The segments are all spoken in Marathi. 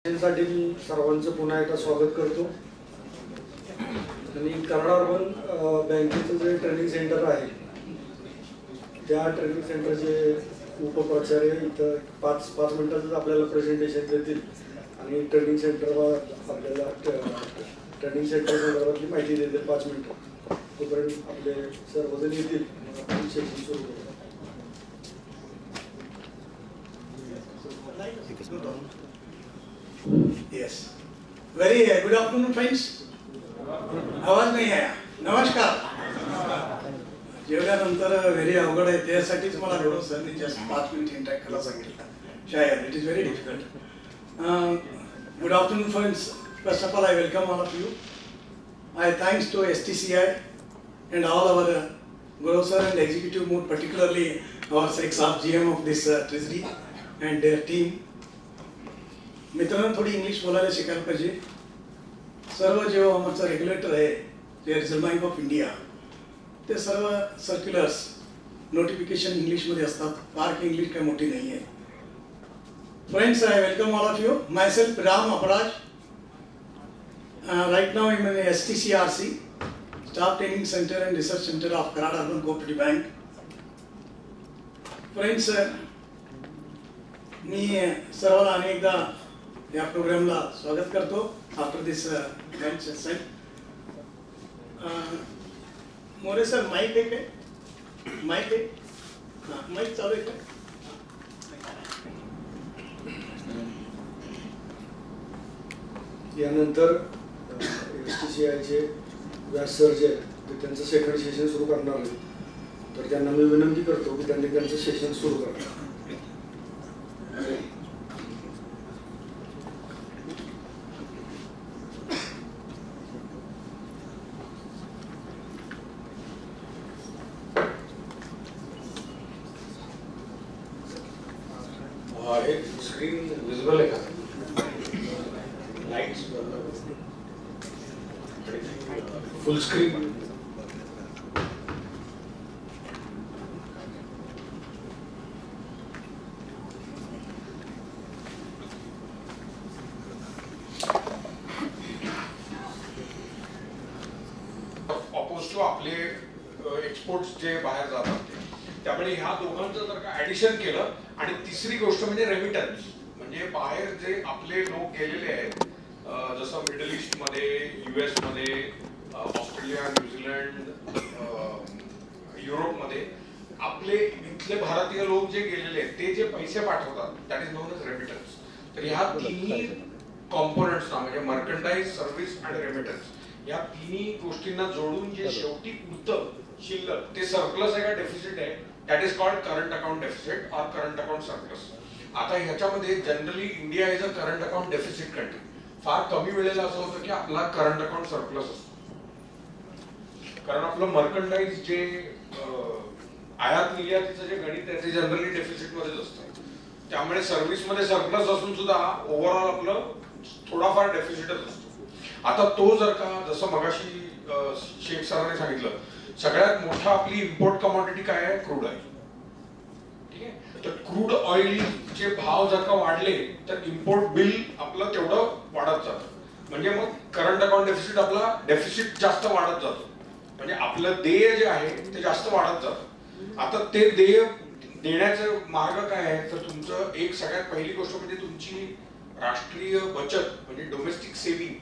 साठी मी सर्वांचं पुन्हा एकदा स्वागत करतो आणि कराड अर्बन बँकेचं जे ट्रेनिंग सेंटर आहे त्या ट्रेनिंग सेंटरचे उपप्राचार्य इथं पाच मिनिटातच आपल्याला प्रेझेंटेशन देतील आणि ट्रेनिंग सेंटरवर आपल्याला ट्रेनिंग सेंटर संदर्भातली माहिती देतील 5 मिनिटं. तोपर्यंत आपले सर्वजण येतील आपण सेशन सुरू करू. Yes. Very good afternoon, friends. आवाज नाही आहे. नमस्कार. जेवल्यानंतर व्हेरी अवघड आहे त्यासाठीच मला थोडं सर जस्ट 5 मिनिट इंटरॅक्ट करायला सांगितलं. शायर it is very difficult. Good afternoon, friends. First of all, I welcome all of you. I thanks to STCI and all our Guru sir and executive mood, particularly our ex-GM GM of this treasury and their team. मित्रांनो थोडी इंग्लिश बोलायला शिकायला पाहिजे. सर्व जेव्हा आमचं रेग्युलेटर आहे जे रिझर्व्ह बँक ऑफ इंडिया ते सर्व सर्क्युलर्स नोटिफिकेशन इंग्लिशमध्ये असतात. फार की इंग्लिश काही मोठी नाही आहे. Friends, I welcome all of you. Myself Ram Apraj. राईट नाव in STCRC staff training centre and research centre of Karad urban cooperative bank. Friends, मी सर्वांना अनेकदा या प्रोग्रामला स्वागत करतो after this lunch session. More sir mike आहे काय? माईक आहे? हां, माईक चालू आहे का? यानंतर STCIचे व्यास सर जे आहेत ते त्यांचं सेकंड सेशन सुरू करणार आहेत. तर त्यांना मी विनंती करतो की त्यांनी त्यांचं सेशन सुरू करावं. स्क्रीन विजिबल आहे का? Lights full screen. Oppose to आपले एक्सपोर्ट्स जे बाहेर जातात त्यामुळे ह्या दोघांचं जर का ऍडिशन केलं आणि तिसरी गोष्ट म्हणजे रेमिटन्स म्हणजे बाहेर जे आपले लोक गेलेले आहेत जसं मिडल ईस्ट मध्ये, US मध्ये, ऑस्ट्रेलिया, न्यूझीलंड, युरोपमध्ये आपले इथले भारतीय लोक जे गेलेले आहेत ते जे पैसे पाठवतात that is known as remittance. तर ह्या तिन्ही कॉम्पोनंट्सना म्हणजे मर्कंटाईज, सर्व्हिस आणि रेमिटन्स या तिन्ही गोष्टींना जोडून जे शेवटी उरतं शिल्लक ते सरप्लस आहे का डेफिसिट आहे that is called current account deficit or current account surplus. आता ह्याच्यामध्ये generally India is a current account deficit country. फार कमी वेळेला असं होतं की आपला करंट अकाउंट सरप्लस असतो कारण आपलं मर्कंटाईज जे आयात निर्यातीचं जे गणित आहे ते जनरली डेफिसिट मध्येच असतं. त्यामुळे सर्व्हिस मध्ये सरप्लस असून सुद्धा ओव्हरऑल आपलं थोडाफार डेफिसिटच असतो. आता तो जर का जसं मगाशी शेख सरांनी सांगितलं सगळ्यात मोठा आपली इम्पोर्ट कमॉडिटी काय आहे? Crude oil. ठीक आहे. तर क्रूड ऑइलचे भाव जर का वाढले तर इम्पोर्ट बिल आपलं तेवढं वाढत जातं. म्हणजे मग करंट अकाउंट डेफिसिट आपला डेफिसिट जास्त वाढत जातो. म्हणजे आपलं देय जे आहे ते जास्त वाढत जातं. आता ते देय देण्याचे मार्ग काय आहे? तर तुमचं एक सगळ्यात पहिली गोष्ट म्हणजे तुमची राष्ट्रीय बचत म्हणजे डोमेस्टिक सेव्हिंग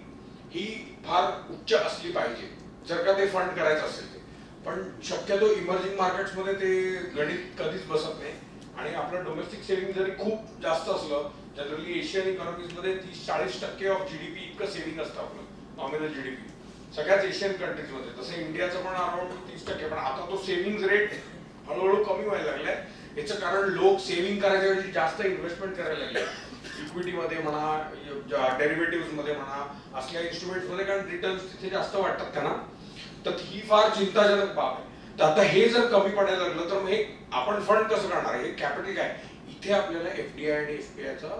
ही फार उच्च असली पाहिजे जर का ते फंड करायचं असेल. पण शक्यतो इमर्जिंग मार्केट्समध्ये ते गणित कधीच बसत नाही आणि आपलं डोमेस्टिक सेव्हिंग जरी खूप जास्त असलं जनरली एशियन इकॉनॉमीजमध्ये 30-40% ऑफ GDP इतकं सेव्हिंग असतं आपलं नॉमिनल GDP सगळ्याच एशियन कंट्रीजमध्ये. तसं इंडियाचं पण अराउंड 30%. पण आता तो सेव्हिंग रेट हळूहळू कमी व्हायला लागलाय. याचं कारण लोक सेव्हिंग करायच्या ऐवजी जास्त इन्व्हेस्टमेंट करायला लागले इक्विटीमध्ये म्हणा, डेरिव्हेटिव्ह मध्ये म्हणा, असल्या इन्स्ट्रुमेंट्स मध्ये कारण रिटर्न्स तिथे जास्त वाटतात त्यांना. तर ही फार चिंताजनक बाब आहे. तर आता हे जर कमी पडायला लागलं तर मग हे आपण फंड कसं करणार? हे कॅपिटल काय? इथे आपल्याला FDI आणि FPI चा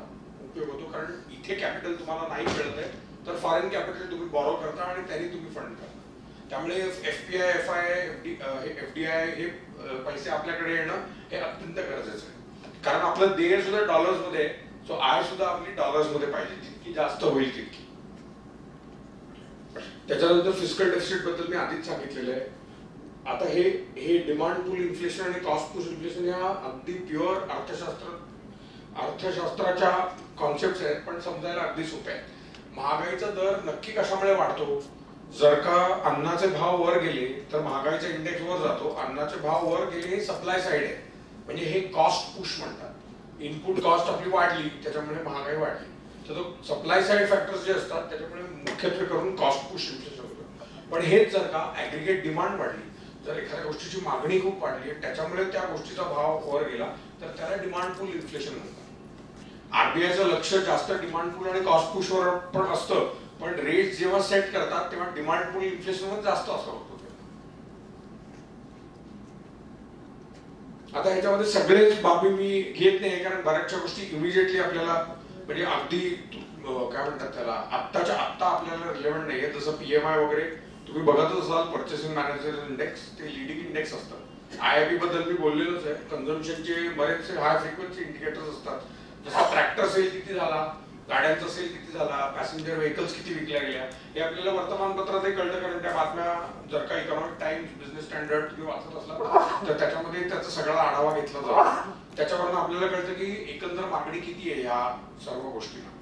उपयोग होतो कारण इथे कॅपिटल तुम्हाला नाही मिळत आहे तर फॉरेन कॅपिटल तुम्ही बॉरो करता आणि त्यांनी तुम्ही फंड करता. त्यामुळे FPI, FDI हे पैसे आपल्याकडे येणं हे अत्यंत गरजेचं आहे कारण आपलं देय सुद्धा डॉलर्स मध्ये सो आय सुद्धा आपली डॉलर्समध्ये पाहिजे, जितकी जास्त होईल तितकी. त्याच्यानंतर फिस्कल डेफिसिट बद्दल मी आधीच सांगितलेलं आहे. आता हे डिमांड पुल इन्फ्लेशन आणि कॉस्ट पुश इन्फ्लेशन या अगदी प्युअर अर्थशास्त्राच्या कॉन्सेप्ट आहेत, पण समजायला अगदी सोपे आहेत. महागाईचा दर नक्की कशामुळे वाढतो? जर का अन्नाचे भाव वर गेले तर महागाईचा इंडेक्स वर जातो. अन्नाचे भाव वर गेले हे सप्लाय साइड आहे, म्हणजे हे कॉस्ट पुश म्हणतात. इनपुट कॉस्ट आपली वाढली त्याच्यामुळे महागाई वाढली. तर तो सप्लाय साइड फॅक्टर्स जे असतात त्याच्यामुळे मुख्यत्वे करून कॉस्ट पुश इन्फ्लेशन होतं. पण हेच जर का ऍग्रिगेट डिमांड वाढली, जर एखाद्या गोष्टीची मागणी खूप वाढली त्याच्यामुळे त्या गोष्टीचा भाव वर गेला तर त्याला डिमांड पुल इन्फ्लेशन म्हणतात. आरबीआयचं लक्ष जास्त डिमांड पुल आणि कॉस्ट पुशवर पण असतं, पण रेट जेव्हा सेट करतात तेव्हा डिमांड पुल इन्फ्लेशनवर जास्त असं होतं. आता ह्याच्यामध्ये सगळेच बाबी मी घेत नाही, कारण बऱ्याचशा गोष्टी इमिजिएटली आपल्याला म्हणजे अगदी काय म्हणतात त्याला आत्ताच्या आत्ता आपल्याला रिलेव्हंट नाहीये. जसं पीएमआय वगैरे तुम्ही बघतच असाल, परचेसिंग मॅनेजर इंडेक्स, ते लिडिंग इंडेक्स असतात. आयआयपी बद्दल मी बोललेलोच आहे. कन्झम्पशनचे बरेचसे हाय फ्रिक्वेन्सी इंडिकेटर्स असतात. जसं ट्रॅक्टर सेल किती झाला, गाड्यांचा सेल किती झाला, पॅसेंजर व्हेकल्स किती विकल्या गेल्या, हे आपल्याला वर्तमानपत्रातही कळतं. कारण त्या बातम्या जर का इकॉनॉमिक टाइम्स, बिझनेस स्टँडर्ड तुम्ही वाचत असला तर त्याच्यामध्ये त्याचा सगळा आढावा घेतला जातो. त्याच्यावरून आपल्याला कळतं की एकंदर मागणी किती आहे ह्या सर्व गोष्टींना.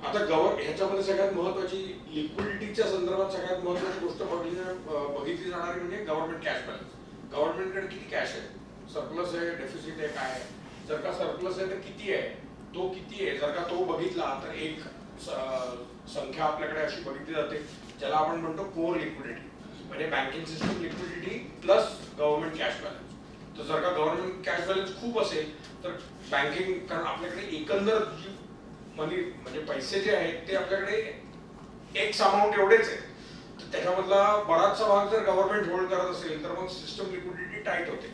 आता ह्याच्यामध्ये सगळ्यात महत्वाची लिक्विडिटीच्या संदर्भात सगळ्यात महत्वाची गोष्ट बघितली जाणारी म्हणजे गव्हर्नमेंट कॅश बॅलन्स. गव्हर्नमेंटकडे किती कॅश आहे, सरप्लस आहे, डेफिसिट आहे, काय आहे. जर का सरप्लस आहे तर किती आहे, तो किती आहे. जर का तो बघितला तर एक संख्या आपल्याकडे अशी बघितली जाते ज्याला आपण म्हणतो कोर लिक्विडिटी, म्हणजे banking system liquidity plus government cash balance. तर जर का गव्हर्नमेंट कॅश बॅलन्स खूप असेल तर बँकिंग, कारण आपल्याकडे एकंदर मनी म्हणजे पैसे जे आहेत ते आपल्याकडे एक्स अमाऊंट एवढेच आहे, तर त्याच्यामधला बराचसा भाग जर गव्हर्नमेंट होल्ड करत असेल तर मग सिस्टम लिक्विडिटी टाईट होते.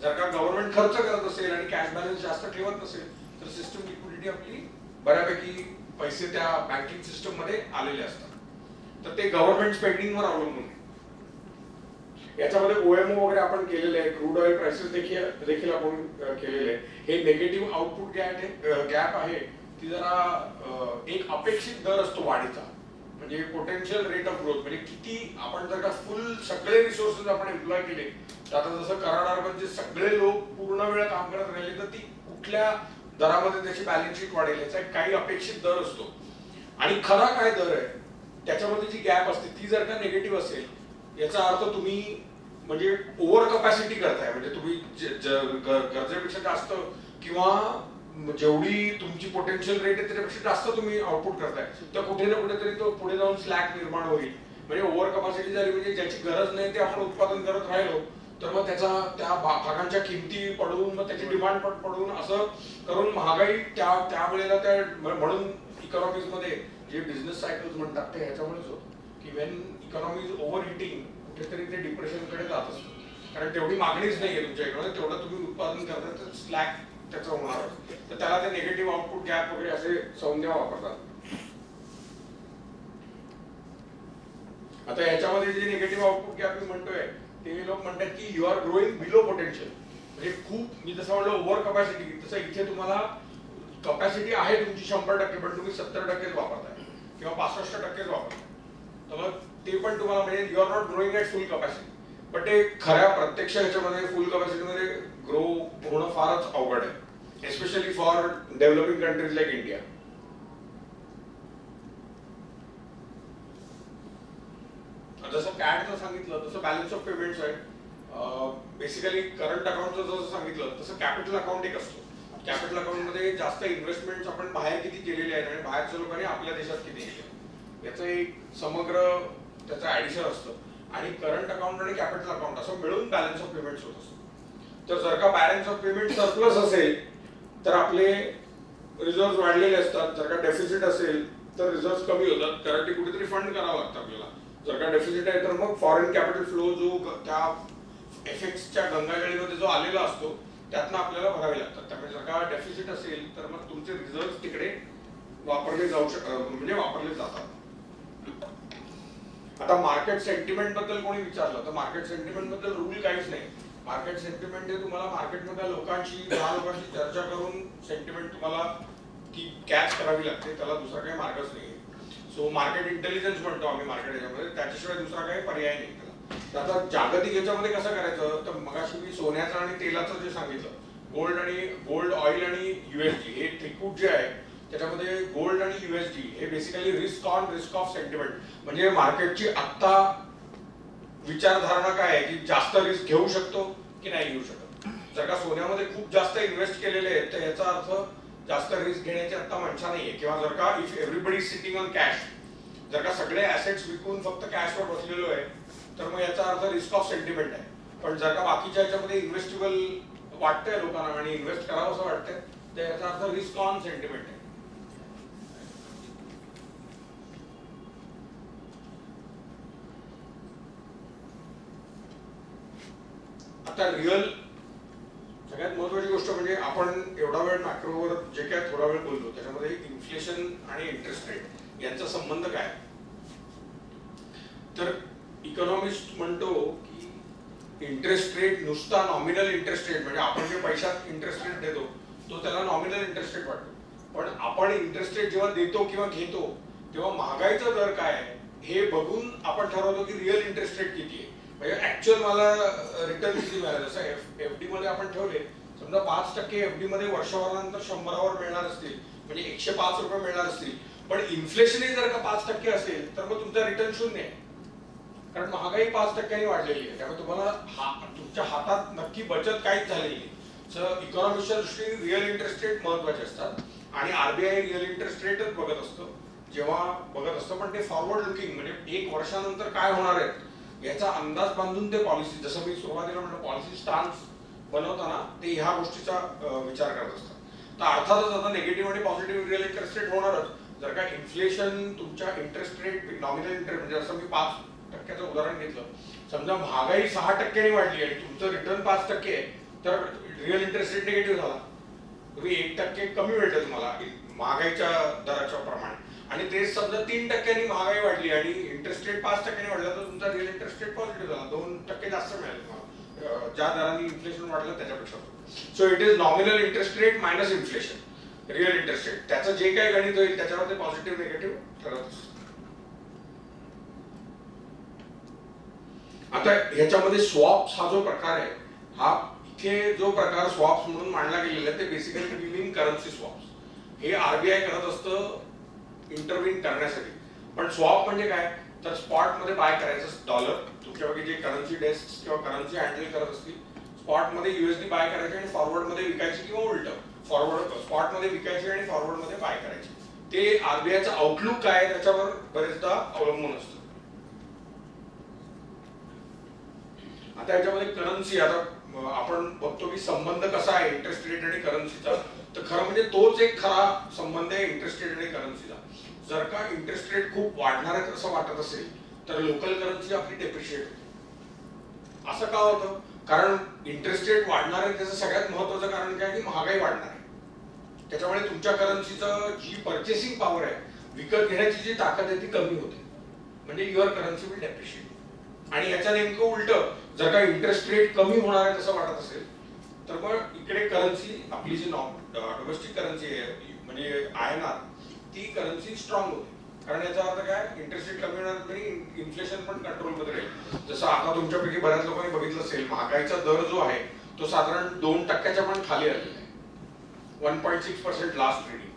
जर का गव्हर्नमेंट खर्च करत असेल आणि कॅश बॅलन्स जास्त ठेवत नसेल तर सिस्टम लिक्विडिटी आपली बऱ्यापैकी पैसे त्या बँकिंग सिस्टम मध्ये आलेले असतात. तर ते गव्हर्नमेंट स्पेंडिंगवर अवलंबून आहे. याच्यामध्ये ओएमओ वगैरे आपण केलेले आहे, क्रूड ऑइल प्राइसेस देखील आपण केलेले आहे. हे निगेटिव्ह आउटपुट गॅप आहे, ती जरा एक अपेक्षित दर असतो वाढीचा, म्हणजे पोटेन्शियल रेट ऑफ ग्रोथ, म्हणजे किती आपण जर का फुल सगळे रिसोर्सेस आपण एम्प्लॉय केले तर आता जसं कराड अर्बनचे सगळे लोक पूर्ण वेळ काम करत राहिले तर ती कुठल्या दरामध्ये त्याची बॅलन्स शीट वाढेल याचा काही अपेक्षित दर असतो. आणि खरा काय दर आहे त्याच्यामध्ये जी गॅप असते ती जर का निगेटिव्ह असेल याचा अर्थ तुम्ही म्हणजे ओव्हर कपॅसिटी करताय, म्हणजे तुम्ही गरजेपेक्षा जास्त किंवा जेवढी तुमची पोटेन्शियल रेट आहे त्याच्यापेक्षा जास्त तुम्ही आउटपुट करताय, तर कुठे ना कुठेतरी तो पुढे जाऊन स्लॅक निर्माण होईल. म्हणजे ओव्हर कपॅसिटी झाली म्हणजे ज्याची गरज नाही ते आपण उत्पादन करत राहिलो तर मग त्या भागांच्या किमती पडून मग त्याची डिमांड पण पडून असं करून महागाई त्यावेळेला त्या म्हणून इकॉनॉमीज मध्ये जे बिझनेस सायकल्स म्हणतात ते ह्याच्यामुळेच होतं की when economy is over heating कुठेतरी ते डिप्रेशनकडे जात असतं, कारण तेवढी मागणीच नाहीये तुमच्याकडे, तेवढं तुम्ही उत्पादन करताय तर स्लॅक त्याचं होणार. तर त्याला ते निगेटिव्ह आउटपुट गॅप वगैरे असे संज्ञा वापरतात. आता ह्याच्यामध्ये जे निगेटिव्ह आउटपुट गॅप मी म्हणतोय ते लोक म्हणतात की you are growing below potential, म्हणजे खूप मी जसं म्हणलं ओव्हर कपॅसिटी, तसं इथे तुम्हाला कपॅसिटी आहे तुमची 100% पण तुम्ही 70% वापरताय किंवा 65% वापरताय, तर मग ते पण तुम्हाला म्हणजे you are not growing at full capacity. पण ते खऱ्या प्रत्यक्ष ह्याच्यामध्ये फुल कपॅसिटीमध्ये ग्रो होणं फारच अवघड आहे, especially for developing countries like India. जसं कॅटचं सांगितलं तसं बॅलन्स ऑफ पेमेंट्स आहे. बेसिकली करंट अकाउंटचं जसं सांगितलं तसं कॅपिटल अकाउंट एक असतो. कॅपिटल अकाउंट मध्ये जास्त इन्व्हेस्टमेंट आपण बाहेर किती केलेले आहेत आणि बाहेरच्या लोकांनी आपल्या देशात किती केले याचं एक समग्र त्याचं ऍडिशन असतं. आणि करंट अकाउंट आणि कॅपिटल अकाउंट असं मिळून बॅलन्स ऑफ पेमेंट्स होत असतो. तर जर का बॅलन्स ऑफ पेमेंट सरप्लस असेल तर आपले रिझर्व्ह वाढलेले असतात, जर का डेफिसिट असेल तर रिझर्व्ह कमी होतात, कारण ते कुठेतरी फंड करावं लागतं आपल्याला. जर का डेफिसिट आहे तर मग फॉरेन कॅपिटल फ्लो जो त्या एफएक्सच्या गंगाजळीमध्ये जो आलेला असतो त्यातनं आपल्याला भरावे लागतात. त्यामुळे जर का डेफिसिट असेल तर मग तुमचे रिझर्व्ह तिकडे वापरले जाऊ म्हणजे वापरले जातात. आता मार्केट सेंटिमेंट बद्दल कोणी विचारलं तर मार्केट सेंटिमेंट बद्दल रूल काहीच नाही. मार्केट सेंटिमेंट हे तुम्हाला मार्केटमधल्या लोकांशी 10 लोकांशी चर्चा करून सेंटिमेंट तुम्हाला ती कॅच करावी लागते, त्याला दुसरा काही मार्गच नाही. सो मार्केट इंटेलिजन्स म्हणतो आम्ही मार्केट याच्यामध्ये, त्याच्याशिवाय दुसरा काही पर्याय नाही त्याला. आता जागतिक याच्यामध्ये कसं करायचं, तर मगाशी मी सोन्याचं आणि तेलाचं जे सांगितलं, गोल्ड ऑइल आणि USD हे त्रिकूट जे आहे त्याच्यामध्ये गोल्ड आणि USD हे basically risk on risk of sentiment, म्हणजे मार्केटची आत्ता विचारधारणा काय आहे की जास्त रिस्क घेऊ शकतो की नाही घेऊ शकत. जर का सोन्यामध्ये खूप जास्त इन्व्हेस्ट केलेले आहेत तर याचा अर्थ जास्त रिस्क घेण्याची आता मंशा नाहीये. किंवा जर का if everybody sitting on cash, जर का सगळे ऍसेट्स विकून फक्त कॅशवर बसलेलो आहे तर मग याचा अर्थ रिस्क ऑफ सेंटिमेंट आहे. पण जर का बाकीच्या याच्यामध्ये इन्व्हेस्टेबल वाटतंय लोकांना आणि इन्व्हेस्ट करावं असं वाटतंय तर याचा अर्थ रिस्क ऑन सेंटिमेंट आहे. आता रिअल सगळ्यात महत्वाची गोष्ट म्हणजे आपण एवढा वेळ मॅक्रोवर जे काय थोडा वेळ बोललो त्याच्यामध्ये इन्फ्लेशन आणि इंटरेस्ट रेट यांचा संबंध काय. तर इकॉनॉमिस्ट म्हणतो की इंटरेस्ट रेट नुसता नॉमिनल इंटरेस्ट रेट म्हणजे आपण जे पैशात इंटरेस्ट रेट देतो तो त्याला नॉमिनल इंटरेस्ट रेट वाटतो. पण आपण इंटरेस्ट रेट जेव्हा देतो किंवा घेतो तेव्हा महागाईचा दर काय आहे हे बघून आपण ठरवतो की रिअल इंटरेस्ट रेट किती आहे. म्हणजे ऍक्च्युअल मला रिटर्न किती मिळालं. जसं एफडी मध्ये आपण ठेवले, समजा 5% एफडी मध्ये वर्षभरानंतर 100वर मिळणार असतील म्हणजे 105 रुपये मिळणार असतील, पण इन्फ्लेशनही जर का 5% असेल तर मग तुमचा रिटर्न 0 आहे, कारण महागाई 5% वाढलेली आहे. त्यामुळे तुम्हाला तुमच्या हातात नक्की बचत काहीच झालेली नाही. सो इकॉनॉमिक्सच्या दृष्टीने रिअल इंटरेस्ट रेट महत्वाचे असतात आणि आरबीआय रिअल इंटरेस्ट रेटच बघत असतो जेव्हा बघत असतं. पण ते फॉरवर्ड लुकिंग म्हणजे 1 वर्षानंतर काय होणार आहे याचा अंदाज बांधून ते पॉलिसी, जसं मी सुरुवातीला म्हणलं पॉलिसी स्टान्स बनवताना ते ह्या गोष्टीचा विचार करत असतात. तर अर्थातच आता निगेटिव्ह आणि पॉझिटिव्ह रिअल इंटरेस्ट रेट होणारच. जर का इन्फ्लेशन तुमच्या इंटरेस्ट रेट नॉमिनल इंटरेस्ट म्हणजे जसं मी 5% उदाहरण घेतलं, समजा महागाई 6% वाढली आणि तुमचं रिटर्न 5% आहे तर रिअल इंटरेस्ट रेट निगेटिव्ह झाला. तुम्ही 1% कमी मिळतं तुम्हाला महागाईच्या दराच्या प्रमाणे. आणि तेच समजा 3% महागाई वाढली आणि इंटरेस्ट रेट 5% वाढला तर तुमचा रिअल इंटरेस्ट रेट पॉझिटिव्ह झाला, 2% जास्त मिळाले तुम्हाला ज्या दराने इन्फ्लेशन वाढलं त्याच्यापेक्षा. So it is nominal interest rate minus inflation real interest rate, त्याचं जे काही गणित होईल त्याच्यावर ते पॉझिटिव्ह निगेटिव्ह ठरत असतं. आता ह्याच्यामध्ये स्वॉप्स हा जो प्रकार आहे, हा इथे जो प्रकार स्वॉप्स म्हणून मांडला गेलेला आहे ते बेसिकली लिव्हिंग करन्सी स्वॉप्स हे आरबीआय करत असतं इंटरव्हीन करण्यासाठी. पण स्वॉप म्हणजे काय, तर स्पॉट मध्ये बाय करायचं डॉलर, तुमच्यापैकी जे करन्सी डेस्क किंवा करन्सी हँडल करत असतील स्पॉट मध्ये USD बाय करायचे आणि फॉरवर्ड मध्ये विकायची किंवा उलट फॉरवर्ड स्पॉट मध्ये विकायची आणि फॉरवर्ड मध्ये बाय करायची. ते आरबीआयचा आउटलुक काय त्याच्यावर बरेचदा अवलंबून असतं. आता याच्यामध्ये करन्सी, आता आपण बघतो की संबंध कसा आहे इंटरेस्ट रेट आणि करन्सीचा, तर खरं म्हणजे तोच एक खरा संबंध आहे इंटरेस्ट रेट आणि करन्सीचा. जर का इंटरेस्ट रेट खूप वाढणार आहे असं वाटत असेल तर लोकल करन्सी आपली डेप्रिशिएट होते. असं का होतं, कारण इंटरेस्ट रेट वाढणार आहे त्याचं सगळ्यात महत्वाचं कारण काय की महागाई वाढणार आहे. त्याच्यामुळे तुमच्या करन्सीचं जी पर्चेसिंग पॉवर आहे, विकत घेण्याची जी ताकद आहे ती कमी होते, म्हणजे युअर करन्सी विल डेप्रिशिएट. आणि याच्या नेमकं उलट, जर का इंटरेस्ट रेट कमी होणार आहे तसं वाटत असेल तर मग इकडे करन्सी आपली जी डोमेस्टिक करन्सी आहे म्हणजे INR ती करन्सी स्ट्रॉंग होते. कारण याचा अर्थ काय, इंटरेस्ट रेट कमी होणार तरी इन्फ्लेशन पण कंट्रोलमध्ये राहील. जसं आता तुमच्यापैकी बऱ्याच लोकांनी बघितलं असेल महागाईचा दर जो आहे तो साधारण 2% पण खाली आलेला आहे, 1.6% लास्ट रिडिंग.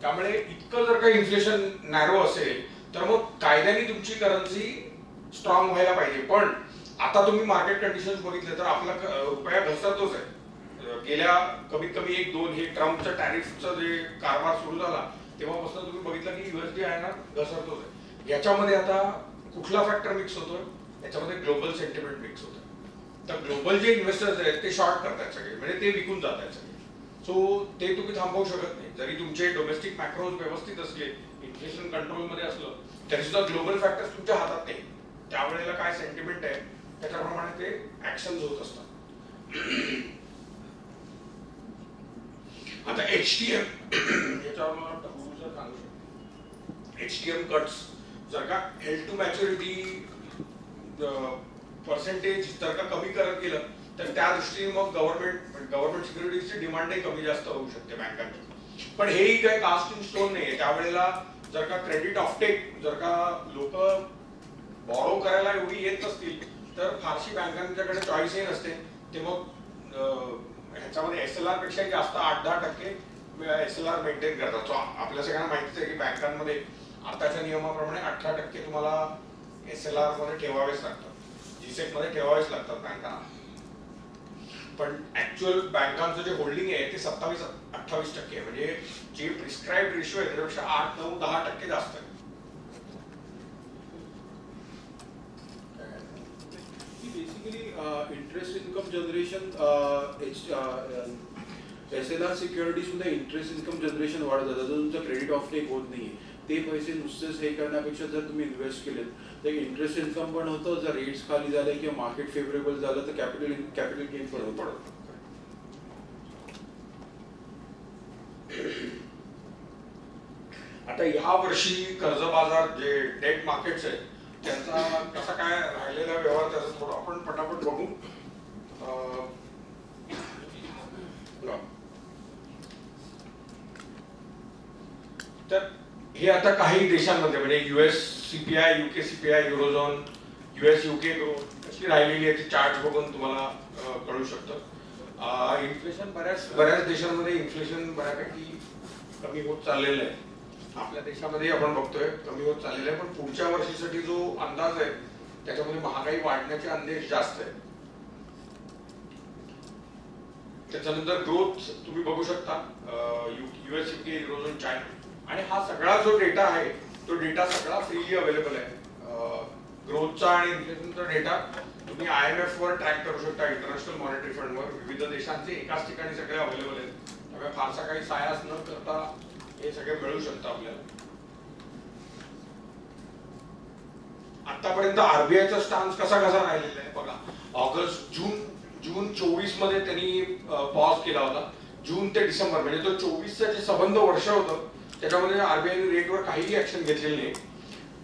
त्यामुळे इतकं जर का इन्फ्लेशन नॅरो असेल तर मग कायद्याने तुमची करन्सी स्ट्रॉंग व्हायला पाहिजे. पण आता तुम्ही मार्केट कंडिशन बघितले तर आपला रुपया घसरतोच आहे. गेल्या कमीत कमी 1-2 हे ट्रम्पच्या टॅरिफचा जे कारभार सुरू झाला तेव्हापासून तुम्ही बघितलं की USD INR घसरतोच आहे. याच्यामध्ये आता कुठला फॅक्टर मिक्स होतोय, याच्यामध्ये ग्लोबल सेंटिमेंट मिक्स होतोय. तर ग्लोबल जे इन्व्हेस्टर्स आहेत ते शॉर्ट करतात सगळे, म्हणजे ते विकून जात आहेत सगळे. सो ते तुम्ही थांबवू शकत नाही. जरी तुमचे डोमेस्टिक मॅक्रोज व्यवस्थित असले, इन्फ्लेशन कंट्रोलमध्ये असलं तरी सुद्धा ग्लोबल फॅक्टर्स तुमच्या हातात नाही. त्यावेळेला काय सेंटिमेंट आहे त्याच्याप्रमाणे ते ऍक्शन्स होत असतात. आता HTM याच्यावर मला वाटतं HTM कट्स जर का हेल्ड टू मॅच्युरिटी पर्सेंटेज जर का कमी करत गेलं तर त्या दृष्टीने मग गव्हर्नमेंट सिक्युरिटीजची डिमांडही कमी जास्त होऊ शकते बँकांची. पण हेही काही कास्ट इन स्टोन नाही. त्यावेळेला जर का क्रेडिट ऑफटेक जर का लोक बॉरो करायला एवढी येत नसतील तर फारशी बँकांच्याकडे चॉईसही नसते. ते मग ह्याच्यामध्ये SLR पेक्षा जास्त 8-10% SLR मेंटेन करतात. सो आपल्या सगळ्यांना माहितीच आहे की बँकांमध्ये आताच्या नियमाप्रमाणे 18% तुम्हाला SLR मध्ये ठेवावेच लागतात, GSEC मध्ये ठेवावेच लागतात बँकांना. पण ऍक्च्युअल बँकांचं जे होल्डिंग आहे ते 27-28% आहे. म्हणजे जे प्रिस्क्राईब रेशो आहे त्याच्यापेक्षा 8-9-10% जास्त आहे. Basically interest income generation SLR securities मध्ये इंटरेस्ट इन्कम जनरेशन वाढत जातं. जर तुमचं क्रेडिट ऑफटेक होत नाहीये ते पैसे नुसतेच हे करण्यापेक्षा जर तुम्ही इन्व्हेस्ट केलेत तर इंटरेस्ट इन्कम पण होतं. जर रेट्स खाली झाले किंवा मार्केट फेवरेबल झालं तर कॅपिटल गेन पण होतं. आता या वर्षी कर्ज बाजार जे डेट मार्केट्स आहेत त्यांचा कसा काय राहिलेला व्यवहार त्याचा थोडं आपण पटापट बघू. तर हे आता काही देशांमध्ये म्हणजे US CPI, UK CPI, eurozone, US UK growth कशी राहिलेली आहे ती चार्ट बघून तुम्हाला कळू शकतं. इन्फ्लेशन बऱ्याच देशांमध्ये इन्फ्लेशन बऱ्यापैकी कमी होत चाललेलं आहे. आपल्या देशामध्ये आपण बघतोय कमी होत चाललेलं आहे. पण पुढच्या वर्षीसाठी जो अंदाज आहे त्याच्यामध्ये महागाई वाढण्याचे अंदेश जास्त आहे. त्याच्यानंतर ग्रोथ तुम्ही बघू शकता US UK युरोझोन चायना. आणि हा सगळा जो डेटा आहे तो डेटा सगळा फ्रीली अवेलेबल आहे. ग्रोथचा आणि इन्फ्लेशनचा डेटा तुम्ही IMF वर ट्रॅक करू शकता, इंटरनॅशनल मॉनिटरी फंड वर. विविध देशांचे एकाच ठिकाणी सगळे अवेलेबल आहेत. त्यामुळे फारसा काही सायास न करता हे सगळे मिळू शकतं आपल्याला. आतापर्यंत RBIचा स्टान्स कसा राहिलेला आहे बघा. जून 24 मध्ये त्यांनी पॉज केला होता. जून ते डिसेंबर म्हणजे तो 24चं जे संबंध वर्ष होतं त्याच्यामध्ये RBIने रेटवर काहीही ऍक्शन घेतलेली नाही.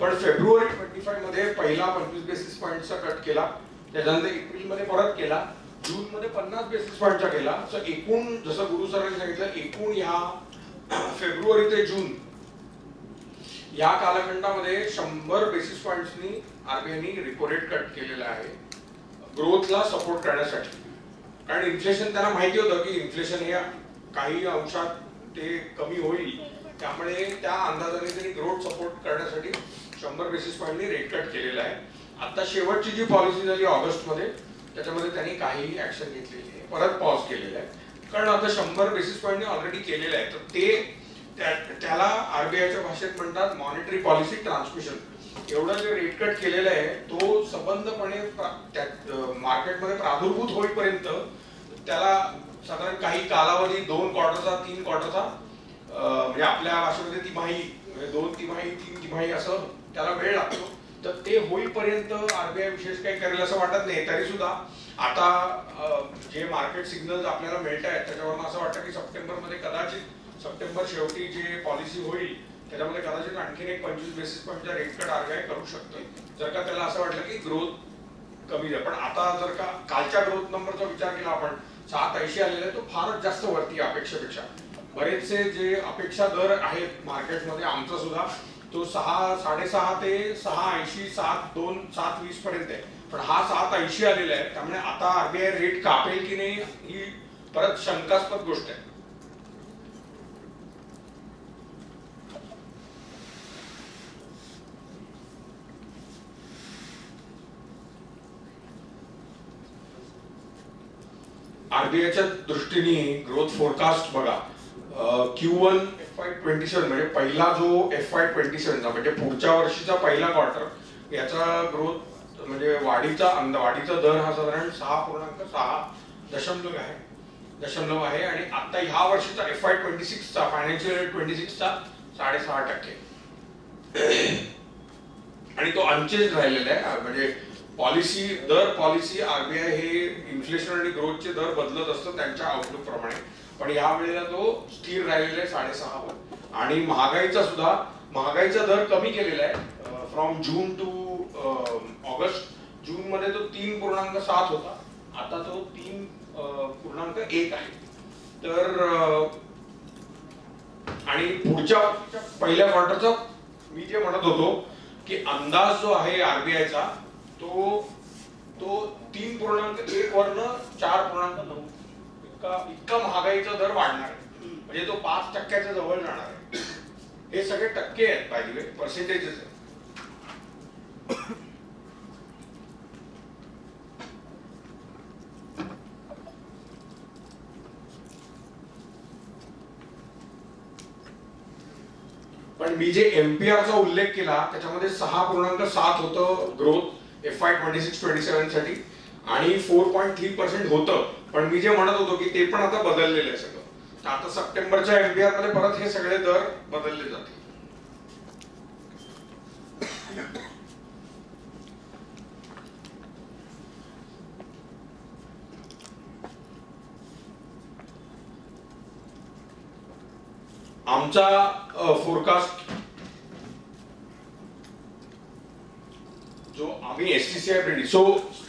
पण फेब्रुवारी 25 मध्ये पहिला 25 बेसिस पॉईंटचा कट केला. त्याच्यानंतर एप्रिलमध्ये परत केला. जून मध्ये 50 बेसिस पॉईंटचा केला. सो एकूण जसं गुरु सरांनी सांगितलं एकूण ह्या फेब्रुवारी ते जून या कालखंडामध्ये 100 बेसिस पॉईंट्सनी RBIने रेपो रेट कट केलेला आहे ग्रोथला सपोर्ट करण्यासाठी. कारण इन्फ्लेशन त्यांना माहिती होतं की इन्फ्लेशन हे काही अंशात ते कमी होईल. त्यामुळे त्या अंदाजाने त्यांनी ग्रोथ सपोर्ट करण्यासाठी 100 बेसिस पॉईंटनी रेट कट केलेला आहे. आता शेवटची जी पॉलिसी झाली ऑगस्टमध्ये त्याच्यामध्ये त्यांनी काहीही ऍक्शन घेतलेली आहे. परत पॉज केलेला आहे. कारण आता 100 बेसिस पॉईंटने ऑलरेडी केलेलं आहे. तर त्याला RBIच्या भाषेत म्हणतात मॉनिटरी पॉलिसी ट्रान्समिशन. एवढं जे रेट कट केलेलं आहे तो संबंधपणे मार्केटमध्ये प्रादुर्भूत होईपर्यंत त्याला साधारण काही कालावधी 2 क्वार्टरचा 3 क्वार्टरचा म्हणजे आपल्या भाषेमध्ये तिमाही 2 तिमाही 3 तिमाही असं त्याला वेळ लागतो. तर ते होईपर्यंत RBI विशेष काही करेल असं वाटत नाही. तरी सुद्धा आता जे मार्केट सिग्नल्स आपल्याला मिळत आहेत त्याच्यावरून असं वाटतं की सप्टेंबरमध्ये कदाचित सप्टेंबर शेवटी जे पॉलिसी होईल त्याच्यामध्ये कदाचित आणखीन एक 25 बेसिस पॉईंटचा रेट कट RBI करू शकतो जर का त्याला असं वाटलं की ग्रोथ कमी आहे. पण आता जर का कालच्या ग्रोथ नंबरचा विचार केला आपण 780 आलेला आहे तो फारच जास्त वरती अपेक्षेपेक्षा. बरेचसे जे अपेक्षा दर आहेत मार्केटमध्ये आमचा सुद्धा तो 6.5 ते 6.80 7.2 7.20 पर्यंत आहे. पण हा 7.80 आलेला आहे. त्यामुळे आता RBI रेट कापेल की नाही ही परत शंकास्पद गोष्ट आहे. RBIच्या दृष्टीने ग्रोथ फोरकास्ट बघा Q1 FY27 म्हणजे पहिला जो FY27 चा म्हणजे पुढच्या वर्षीचा पहिला क्वार्टर याचा ग्रोथ म्हणजे वाढीचा दर हा साधारण 6.6 आहे आणि आता ह्या वर्षीचा FY26 चा फायनान्शियल इयर 26 चा 6.5% आणि तो अनचेंज राहिलेला आहे. म्हणजे पॉलिसी RBI हे इन्फ्लेशन आणि ग्रोथचे दर बदलत असतं त्यांच्या आउटलुक प्रमाणे. पण या वेळेला तो स्थिर राहिलेला आहे 6.5 वर. आणि महागाईचा दर कमी केलेला आहे फ्रॉम जून टू ऑगस्ट. जून मध्ये तो 3.7 होता आता तो 3.1 आहे. तर आणि पुढच्या पहिल्या क्वार्टरचा मी जे म्हणत होतो की अंदाज जो आहे आरबीआयचा तो 3.1 वरनं 4.9 इतका महागाईचा दर वाढणार आहे. म्हणजे तो 5% जवळ जाणार आहे. हे सगळे टक्के आहेत, बाय द वे, पर्सेंटेजेस आहेत. पण मी जे एमपीआरचा उल्लेख केला त्याच्यामध्ये 6.7 होतं ग्रोथ FY 26-27 साठी आणि 4.3% होतं. पण मी जे म्हणत होतो की ते पण आता बदललेलं आहे सगळं. तर आता सप्टेंबरच्या एमपीआर मध्ये परत हे सगळे दर बदलले जातील. आमचा फोरकास्ट जो आम्ही एसटीसीआय प्रेडिक्ट, सो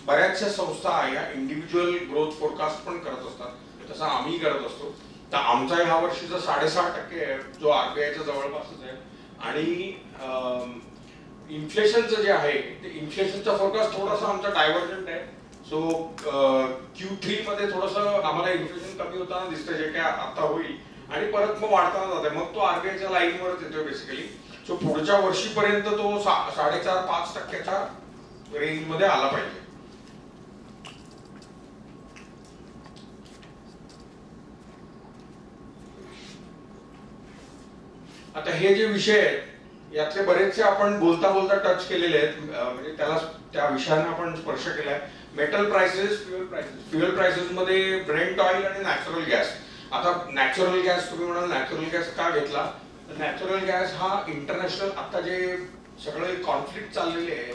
बऱ्याचशा संस्था या इंडिव्हिज्युअल ग्रोथ फोरकास्ट पण करत असतात, तसं आम्ही करत असतो. तर आमचा ह्या वर्षीचा 6.5% आहे, जो आरबीआयच्या जवळपासच आहे. आणि इन्फ्लेशनचं जे आहे ते इन्फ्लेशनचा फोरकास्ट थोडासा आमचा डायव्हर्जंट आहे. सो Q3 मध्ये थोडंसं आम्हाला इन्फ्लेशन कमी होताना दिसतंय, जे काय आता होईल आणि परत मग वाढताना जाते. मग तो आरबीआयच्या लाईनवरच येतोय बेसिकली. सो पुढच्या वर्षीपर्यंत तो 4.5-5% रेंज मध्ये आला पाहिजे. आता हे जे विषय आहेत यातले बरेचसे आपण बोलता बोलता टच केलेले आहेत, म्हणजे त्याला त्या विषयांना आपण स्पर्श केलाय. मेटल प्राइसेस, फ्युएल प्राइसेस मध्ये ब्रेंट ऑइल आणि नॅचरल गॅस. आता नॅचरल गॅस तुम्ही म्हणाल नॅचरल गॅस का घेतला, तर नॅचरल गॅस हा इंटरनॅशनल आता जे सगळे कॉन्फ्लिक्ट चाललेले आहे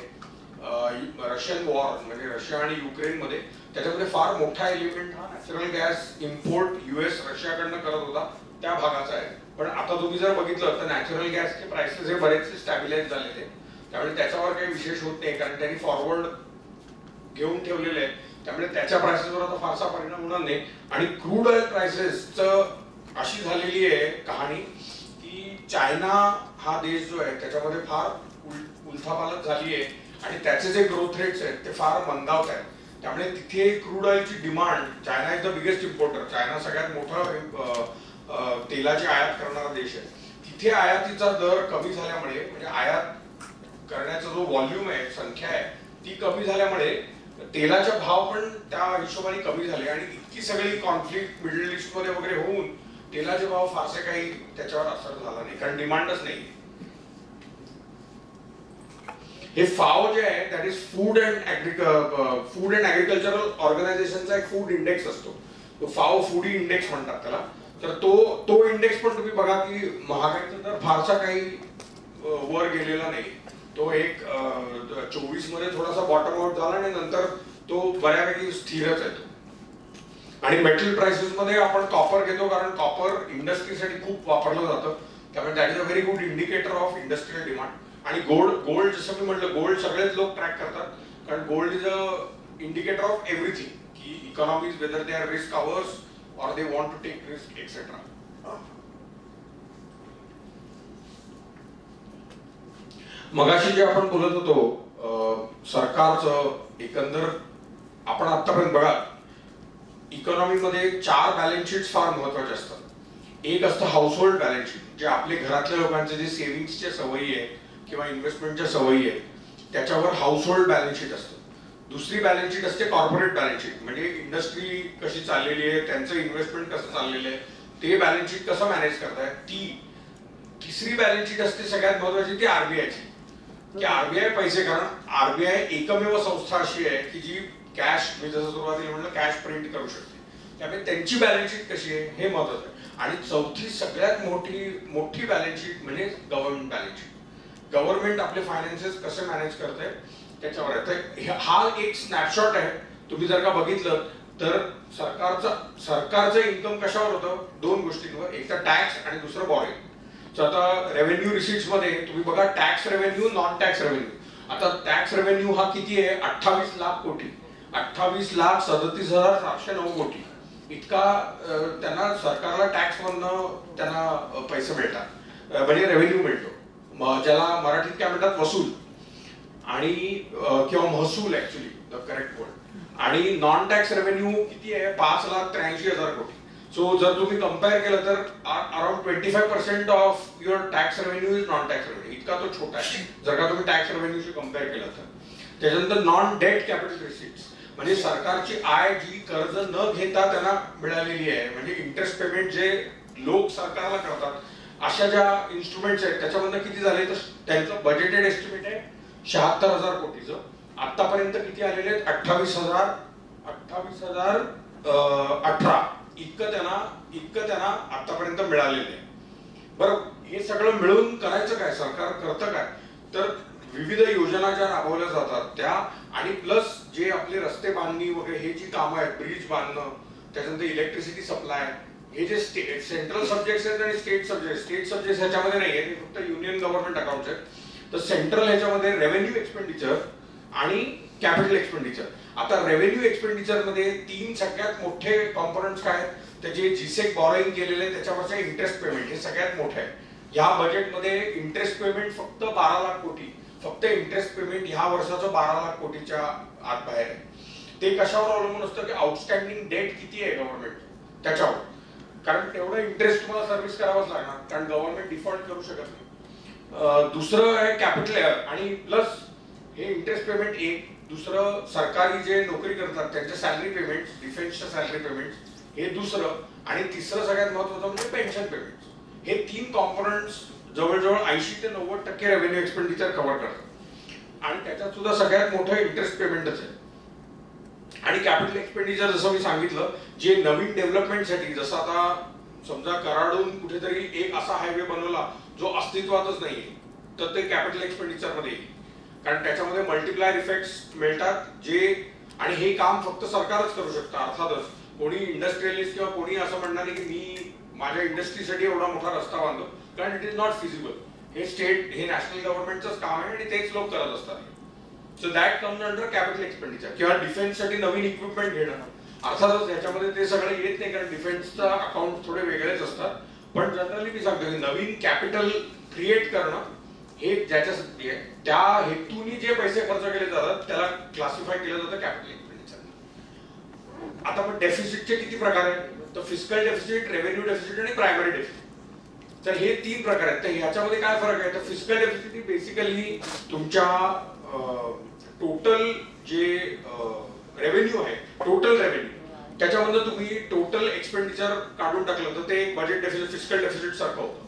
रशियन वॉर म्हणजे रशिया आणि युक्रेन मध्ये, त्याच्यामध्ये फार मोठा एलिमेंट हा नॅचरल गॅस इम्पोर्ट US रशियाकडनं करत होता त्या भागाचा आहे. पण आता तुम्ही जर बघितलं तर नॅचरल गॅसचे प्राइसेस हे बरेचसे स्टॅबिलाइज झालेले, त्यामुळे त्याच्यावर काही विशेष होत नाही, कारण त्यांनी फॉरवर्ड घेऊन ठेवलेले आहे. त्यामुळे त्याच्या प्राइसेसवर आता फारसा परिणाम होणार नाही. आणि क्रूड ऑइल प्राइसेसचं अशी झालेली आहे कहाणी की चायना हा देश जो आहे त्याच्यामध्ये फार उलथापालथ झाली आहे आणि त्याचे जे ग्रोथ रेट्स आहेत ते फार मंदावत आहेत. त्यामुळे तिथे क्रूड ऑइलची demand, China is the biggest importer, China सगळ्यात मोठा तेलाची आयात करणारा देश आहे. तिथे आयातीचा दर कमी झाल्यामुळे, म्हणजे आयात करण्याचा जो व्हॉल्यूम आहे, संख्या आहे, ती कमी झाल्यामुळे तेलाचे भाव पण त्या हिशोबाने कमी झाले. आणि इतकी सगळी कॉन्फ्लिक्ट मिडल ईस्ट मध्ये वगैरे होऊन तेलाचे भाव फारसे काही त्याच्यावर असर झाला नाही, कारण डिमांडच नाही. हे फाओ जे आहे that is food and agricultural ऑर्गनायझेशनचा एक फूड इंडेक्स असतो, तो फाओ फूडी इंडेक्स म्हणतात त्याला. तर तो इंडेक्स पण तुम्ही बघा की महागाईचा दर फारसा काही वर गेलेला नाही. तो एक 24 मध्ये थोडासा बॉटम आउट झाला आणि नंतर तो बऱ्यापैकी स्थिरच आहे. आणि मेटल प्राइसेस मध्ये आपण कॉपर घेतो, कारण कॉपर इंडस्ट्रीसाठी खूप वापरलं जातं, त्यामुळे that is a very good indicator of industrial demand. आणि गोल्ड जसं मी म्हटलं, गोल्ड सगळेच लोक ट्रॅक करतात, कारण gold is a indicator of everything, की economies whether they are risk averse or they want to take risk, etc. मगाशी जे आपण बोलत होतो सरकारचं एकंदर, आपण आतापर्यंत बघा इकॉनॉमीमध्ये 4 बॅलन्स शीट्स फार महत्वाचे असतात. एक असतं हाऊसहोल्ड बॅलन्स शीट, जे आपले घरातल्या लोकांचे जे सेव्हिंग्सच्या सवयी आहेत किंवा इन्व्हेस्टमेंटच्या सवयी आहेत त्याच्यावर हाऊसहोल्ड बॅलन्स शीट असतं. दुसरी बॅलन्स शीट असते कॉर्पोरेट बॅलन्स शीट, म्हणजे इंडस्ट्री कशी चाललेली आहे, त्यांचं इन्व्हेस्टमेंट कसं चाललेलं आहे, ते बॅलन्स शीट कसं मॅनेज करताय. तिसरी बॅलन्स शीट असते सगळ्यात महत्वाची, ती आरबीआयची, की आरबीआय पैसे, कारण आरबीआय एकमेव संस्था अशी आहे की जी कॅश, मी जसं सुरुवातीला म्हटलं, कॅश प्रिंट करू शकते. त्यामुळे त्यांची बॅलन्स शीट कशी आहे हे महत्वाचं आहे. आणि चौथी सगळ्यात मोठी बॅलन्स शीट म्हणजे गव्हर्नमेंट बॅलन्स शीट. गव्हर्नमेंट आपले फायनान्सेस कसे मॅनेज करते त्याच्यावर आहे. तर हा एक स्नॅपशॉट आहे. तुम्ही जर का बघितलं तर सरकारचं इन्कम कशावर होतं, 2 गोष्टींवर, एक तर टॅक्स आणि दुसरं बॉरोइंग. तर आता रेव्हेन्यू रिसीट्स मध्ये तुम्ही बघा tax revenue, non tax revenue. आता टॅक्स रेव्हेन्यू हा किती आहे, 28 लाख कोटी. 28,37,709 कोटी इतका त्यांना सरकारला टॅक्स मधनं त्यांना पैसे मिळतात, म्हणजे रेव्हेन्यू मिळतो, ज्याला मराठीत काय म्हणतात वसूल आणि किंवा महसूल ऍक्च्युअली द करेक्ट वर्ड. आणि नॉन टॅक्स रेव्हेन्यू किती आहे? 5,83,000 कोटी. सो जर तुम्ही कम्पेअर केलं तर around 25% of your tax revenue is non tax revenue. इतका तो छोटा आहे जर का तुम्ही टॅक्स रेव्हेन्यूशी कम्पेअर केलं तर. त्याच्यानंतर नॉन डेट कॅपिटल रिसिट्स म्हणजे सरकारची आय जी कर्ज न घेता त्यांना मिळालेली आहे, म्हणजे इंटरेस्ट पेमेंट जे लोक सरकारला करतात अशा ज्या इन्स्ट्रुमेंट्स आहेत त्याच्यामधनं किती झाले तर त्यांचं बजेटेड एस्टिमेट आहे 76,000 कोटीचं. आतापर्यंत किती आलेले आहेत? 28,018 इतकं त्यांना आतापर्यंत मिळालेलं आहे. बरं, हे सगळं मिळून करायचं काय? सरकार करतं काय? तर विविध योजना ज्या राबवल्या जातात त्या, आणि प्लस जे आपले रस्ते बांधणी वगैरे हे जी कामं आहेत, ब्रिज बांधणं, त्याच्यानंतर इलेक्ट्रिसिटी सप्लाय, हे जे सेंट्रल सब्जेक्ट्स आहेत आणि स्टेट सब्जेक्ट ह्याच्यामध्ये नाही आहे, फक्त युनियन गव्हर्नमेंट अकाउंट्स आहेत. तर सेंट्रल ह्याच्यामध्ये रेव्हेन्यू एक्सपेंडिचर आणि कॅपिटल एक्सपेंडिचर. आता रेव्हेन्यू एक्सपेंडिचर मध्ये 3 सगळ्यात मोठे कॉम्पोनंट्स काय आहेत? त्याचे जीसेक बॉरोइंग केलेले त्याच्यावरचे इंटरेस्ट पेमेंट हे सगळ्यात मोठे आहे. या बजेटमध्ये इंटरेस्ट पेमेंट फक्त 12 लाख कोटी, फक्त इंटरेस्ट पेमेंट ह्या वर्षाचं 12 लाख कोटीच्या आत बाहेर आहे. ते कशावर अवलंबून असतं की आउटस्टँडिंग डेट किती आहे गव्हर्नमेंट त्याच्यावर, कारण तेवढं इंटरेस्ट तुम्हाला सर्व्हिस करावंच लागणार, कारण गव्हर्नमेंट डिफॉल्ट करू शकत नाही. दुसरं आहे कॅपिटल आणि प्लस हे इंटरेस्ट पेमेंट एक. दुसरं सरकारी जे नोकरी करतात त्यांचे सॅलरी पेमेंट, डिफेन्सच्या सॅलरी पेमेंट हे दुसरं. आणि तिसरं सगळ्यात महत्वाचं म्हणजे पेन्शन पेमेंट. हे 3 कॉम्पोनंट्स जवळजवळ 80 ते 90% रेव्हेन्यू एक्सपेंडिचर कव्हर करतात. आणि त्याच्यात सुद्धा सगळ्यात मोठं इंटरेस्ट पेमेंटच आहे. आणि कॅपिटल एक्सपेंडिचर जसं मी सांगितलं, जे नवीन डेव्हलपमेंटसाठी, जसं आता समजा कराडून कुठेतरी एक असा हायवे बनवला जो अस्तित्वातच नाहीये, तर ते कॅपिटल एक्सपेंडिचर मध्ये येईल, कारण त्याच्यामध्ये मल्टिप्लायर इफेक्ट्स मिळतात जे, आणि हे काम फक्त सरकारच करू शकतं. अर्थातच कोणी इंडस्ट्रियलिस्ट किंवा कोणी असं म्हणणार नाही की मी माझ्या इंडस्ट्रीसाठी एवढा मोठा रस्ता बांधतो, कारण इट इज नॉट फिजिबल. हे स्टेट, हे नॅशनल गव्हर्नमेंटच काम आहे आणि तेच लोक करत असतात. So that comes under capital expenditure. किंवा डिफेन्ससाठी नवीन इक्विपमेंट घेणं, अर्थातच याच्यामध्ये ते सगळं येत नाही, कारण डिफेन्सचा अकाउंट थोडे वेगळेच असतात. पण जनरली मी सांगतो की नवीन कॅपिटल क्रिएट करणं हे ज्याच्यासाठी आहे, त्या हेतूनी जे पैसे खर्च केले जातात त्याला क्लासिफाय केलं जातं कॅपिटल एक्सपेंडिचर. आता पण डेफिसिटचे किती प्रकार आहेत? तर फिस्कल डेफिसिट, रेव्हेन्यू डेफिसिट आणि प्रायमरी डेफिसिट. तर हे 3 प्रकार आहेत. तर ह्याच्यामध्ये काय फरक आहे? तर फिस्कल डेफिसिट ही बेसिकली तुमच्या टोटल जे रेव्हेन्यू आहे, टोटल रेव्हेन्यू, त्याच्यामध्ये तुम्ही टोटल एक्सपेंडिचर काढून टाकलं तर ते एक बजेट डेफिसिट, फिस्कल डेफिसिट सारखं होतं.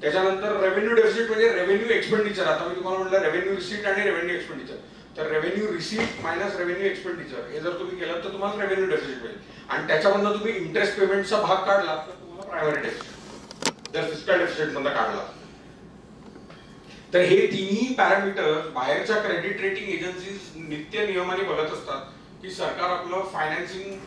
त्याच्यानंतर रेव्हेन्यू डेफिसिट म्हणजे रेव्हेन्यू एक्सपेंडिचर. आता मी तुम्हाला म्हटलं रेव्हेन्यू रिसीट आणि रेव्हेन्यू एक्सपेंडिचर. तर revenue receipt minus revenue expenditure हे जर तुम्ही केलं तर तुम्हाला रेव्हेन्यू डेफिसिट मिळेल. आणि त्याच्यामधनं तुम्ही इंटरेस्ट पेमेंटचा भाग काढला तर तुम्हाला प्रायमरी डेफिसिट, जर फिस्कल डेफिसिट मधनं काढला. तर हे तिन्ही पॅरामीटर्स बाहेरच्या क्रेडिट रेटिंग एजन्सीज नित्य नियमाने बघत असतात की सरकार आपलं फायनान्सिंग,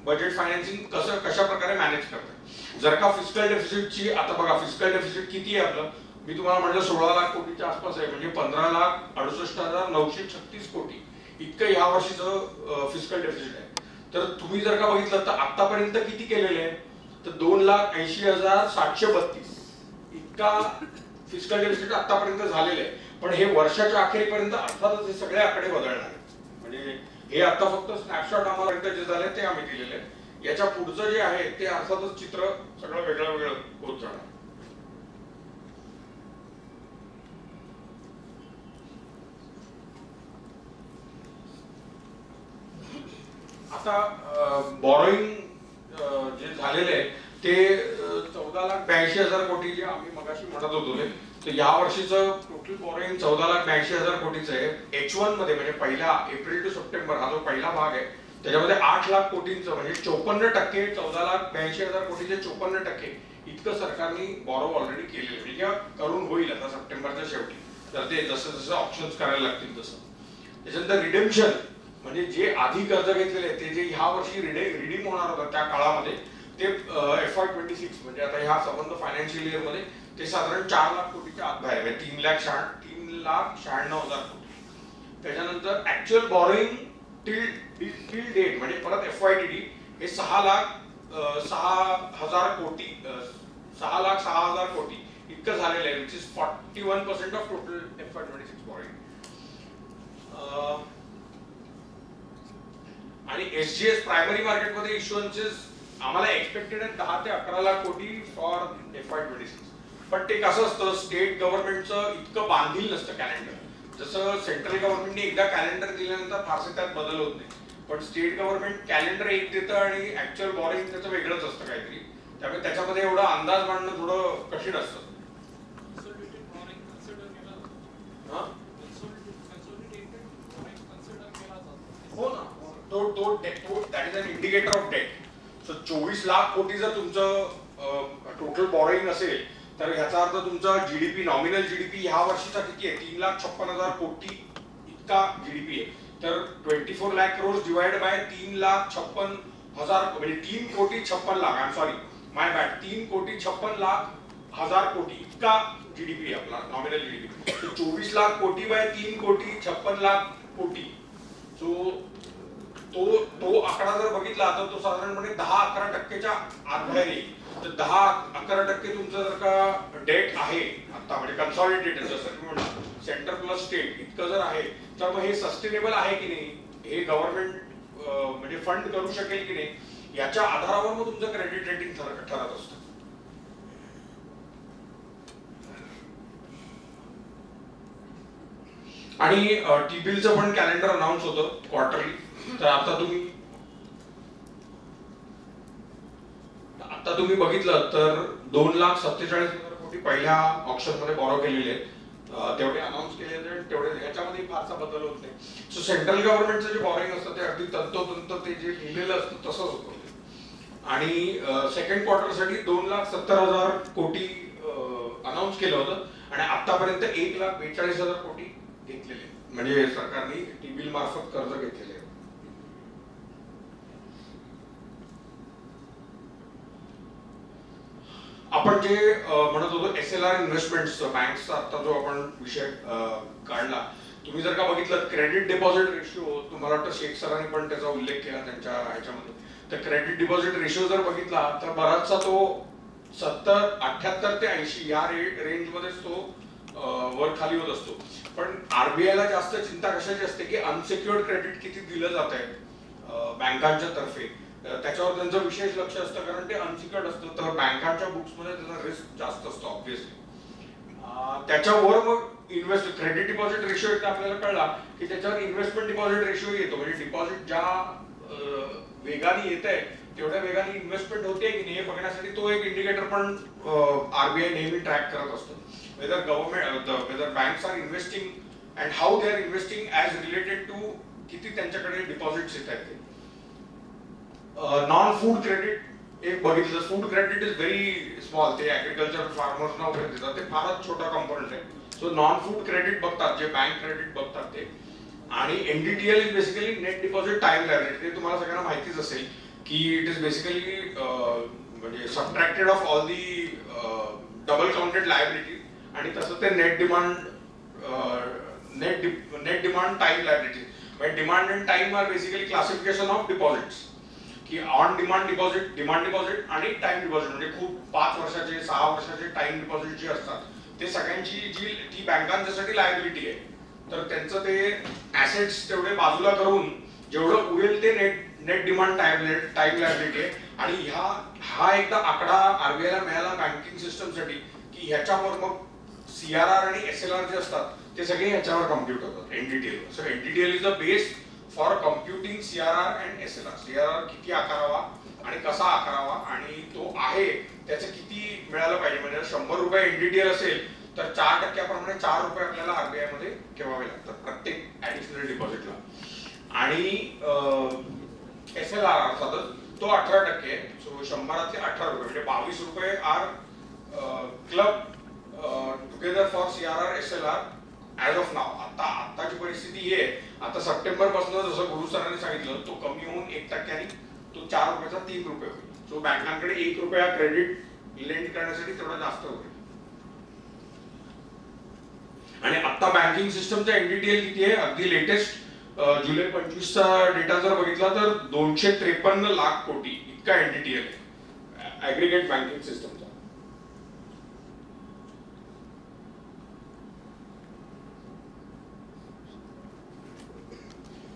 बजेट फायनान्सिंग कशा प्रकारे मॅनेज करतं. जर का फिस्कल डेफिसिटची, आता बघा फिस्कल डेफिसिट किती आहे आपलं, मी तुम्हाला म्हटलं 16 लाख कोटीच्या आसपास आहे, म्हणजे 15,68,936 कोटी इतकं या वर्षीचं फिस्कल डेफिसिट आहे. तर तुम्ही जर का बघितलं तर आतापर्यंत किती केलेले आहे, तर 2,80,732 इतका फिस्कल डेफिसिट आतापर्यंत झालेलं आहे. पण हे वर्षाच्या अखेरीपर्यंत अर्थातच हे सगळे आकडे बदलणार आहेत. म्हणजे हे आता फक्त स्नॅपशॉट आम्हाला जे झाले ते आम्ही दिलेले आहे. याच्या पुढचं जे आहे ते अर्थातच चित्र सगळं वेगळं होत जाणार. आता बॉरोइंग जे झालेले आहे ते 14,82,000 कोटी जे आम्ही मगाशी म्हणत होतो ते, तर या वर्षीचं टोटल बॉरोइंग 14,82,000 कोटीचं आहे. H1 मध्ये म्हणजे पहिला एप्रिल टू सप्टेंबर हा जो पहिला भाग आहे त्याच्यामध्ये 8 लाख कोटींचं म्हणजे 54%, 14,82,000 कोटीचे 54% इतकं सरकारने बॉरो ऑलरेडी केलेलं आहे. म्हणजे करून होईल आता सप्टेंबरच्या शेवटी, तर ते जसं जसं ऑप्शन्स करायला लागतील तसं. त्याच्यानंतर रिडेम्पशन म्हणजे जे आधी कर्ज घेतलेले ते जे ह्या वर्षी रिडीम होणार होतं त्या काळामध्ये ते FY26 म्हणजे आता ह्या संबंध फायनान्शियल इयर मध्ये ते साधारण 4 लाख कोटीच्या आत बाहेर म्हणजे 3,96,000 कोटी. त्याच्यानंतर ऍक्च्युअल बॉरोइंग टिल डेट म्हणजे परत FYTD हे 6,06,000 कोटी 6,06,000 कोटी इतकं झालेलं आहे, which is 41% of total FY26 borrowing. आणि SGS प्रायमरी मार्केटमध्ये इश्युअन्सेस आम्हाला एक्सपेक्टेड आहे 10 ते 11 लाख कोटी फॉर FY26. पण ते कसं असतं, स्टेट गव्हर्नमेंटचं इतकं बांधील नसतं कॅलेंडर. जसं सेंट्रल गव्हर्नमेंटने एकदा कॅलेंडर दिल्यानंतर फारसे त्यात बदल होत नाही, पण स्टेट गव्हर्नमेंट कॅलेंडर एक देतं आणि ऍक्च्युअल बॉरोइंग त्याचं वेगळंच असतं काहीतरी. त्यामुळे त्याच्यामध्ये एवढा अंदाज मांडणं थोडं कठीण असतं. हो ना, तो that is an indicator of debt. So 24 lakh कोटी जर तुमचं टोटल बॉरोइंग असेल तर ह्याचा अर्थ तुमचा जीडीपी, नॉमिनल जीडीपी ह्या वर्षीचा किती आहे, 3,56,000 कोटी इतका जीडीपी आहे. तर 24 लाख करोड डिवाइड बाय 3,56,000 म्हणजे 3,56,00,000 I am sorry my bad 3,56,00,000 कोटी इतका जीडीपी आहे आपला नॉमिनल जीडीपी. 24 लाख कोटी बाय 3,56,00,000 कोटी. सो तो आकडा जर बघितला तर तो साधारणपणे 10-11% आत बाहेर येईल. तर 10-11% तुमचं जर का डेट आहे आता म्हणजे कन्सॉलिडेटेड जसं की म्हणलं सेंटर प्लस स्टेट इतकं जर आहे तर मग हे सस्टेनेबल आहे की नाही, हे गव्हर्नमेंट म्हणजे फंड करू शकेल की नाही, याच्या आधारावर मग तुमचं क्रेडिट रेटिंग ठरत असतं. आणि T-बिलचं पण कॅलेंडर अनाउन्स होतं क्वार्टरली. तर आता तुम्ही बघितलं तर 2,47,000 कोटी पहिल्या ऑप्शन मध्ये बॉरो केलेले आहेत, तेवढे अनाउन्स केलेले, तेवढे ह्याच्यामध्ये फारसा बदल होत नाही. सो सेंट्रल गव्हर्नमेंटचं जे बॉरोइंग असतं ते अगदी तंतोतंत ते जे लिहिलेलं असतं तसंच होतं. आणि सेकंड क्वार्टरसाठी 2,70,000 कोटी अनाउन्स केलं होतं आणि आतापर्यंत 1,42,000 कोटी घेतलेले म्हणजे सरकारने T-बिल मार्फत कर्ज घेतलेले. आपण जे म्हणत होतो SLR इन्व्हेस्टमेंट्स बँकचा आता जो आपण विषय काढला, तुम्ही जर का बघितलं क्रेडिट डिपॉझिट रेशिओ, तुम्हाला वाटतं शेख सरांनी पण त्याचा उल्लेख केला त्यांच्या ह्याच्यामध्ये. तर क्रेडिट डिपॉझिट रेशिओ जर बघितला तर बराचसा तो 78 ते 80 या रेंजमध्येच तो वर खाली होत असतो. पण RBI ला जास्त चिंता कशाची असते की अनसिक्युअर्ड क्रेडिट किती दिलं जात आहे बँकांच्या तर्फे, त्याच्यावर त्यांचं विशेष लक्ष असतं कारण ते अनसिक्युअर्ड असतं. तर बँकांच्या बुक्स मध्ये त्याचा रिस्क जास्त असतो ऑब्व्हियसली. त्याच्यावर मग क्रेडिट डिपॉझिट रेशिओ एकदा आपल्याला कळला की त्याच्यावर इन्व्हेस्टमेंट डिपॉझिट रेशिओ येतो. म्हणजे डिपॉझिट ज्या वेगाने येत आहे तेवढ्या वेगाने इन्व्हेस्टमेंट होते की नाही हे बघण्यासाठी तो एक इंडिकेटर पण RBI नेहमी ट्रॅक करत असतो. whether banks are investing and how they are investing as related to किती त्यांच्याकडे डिपॉझिट्स येत आहेत. नॉन फूड क्रेडिट एक बघितलं, food credit is very small, ते ऍग्रिकल्चर फार्मर्सना वगैरे देतात, ते फारच छोटा कंपोनंट आहे. सो नॉन फूड क्रेडिट बघतात जे बँक क्रेडिट बघतात ते. आणि NDTL is basically net deposit time liability. ते तुम्हाला सगळ्यांना माहितीच असेल की इट इज बेसिकली म्हणजे subtracted of all the double counted liability आणि तसं ते नेट डिमांड टाइम लायबिलिटी. म्हणजे demand and time are basically classification of deposits की ऑन डिमांड डिपॉझिट आणि टाइम डिपॉझिट म्हणजे खूप 5 वर्षाचे 6 वर्षाचे टाइम डिपॉझिट जे असतात ते सगळ्यांची जी बँकांच्यासाठी लायबिलिटी आहे. तर त्यांचं ते ऍसेट्स तेवढे बाजूला करून जेवढं उरेल ते नेट डिमांड टाइम लायबिलिटी आहे. आणि हा एकदा आकडा RBI ला मिळाला बँकिंग सिस्टमसाठी की ह्याच्यावर मग CRR आणि SLR जे असतात ते सगळे ह्याच्यावर कम्प्युट होतात NDTL. So NDTL is the base for computing CRR and SLR. CRR किती आकारावा आणि कसा आकारावा आणि तो आहे त्याचं किती मिळालं पाहिजे. म्हणजे 100 रुपये NDTL असेल तर 4% 4 रुपये आपल्याला RBI मध्ये ठेवावे लागतात प्रत्येक ऍडिशनल डिपॉझिटला. आणि SLR अर्थातच तो 18% आहे. सो 100 18 रुपये म्हणजे 22 रुपये are club together for CRR SLR as of now. आताची परिस्थिती ही आहे. आता सप्टेंबर पासून जसं गुरु सरांनी सांगितलं तो कमी होऊन 1% तो 4 रुपयाचा 3 रुपये होईल. सो बँकांकडे 1 रुपया क्रेडिट लेंड करण्यासाठी तेवढा जास्त होईल. आणि आता बँकिंग सिस्टमचा NDTL किती आहे अगदी लेटेस्ट जुलै 25चा डेटा जर बघितला तर 253 लाख कोटी इतका एनडीटीएल आहे ऍग्रीगेट बँकिंग सिस्टमचा.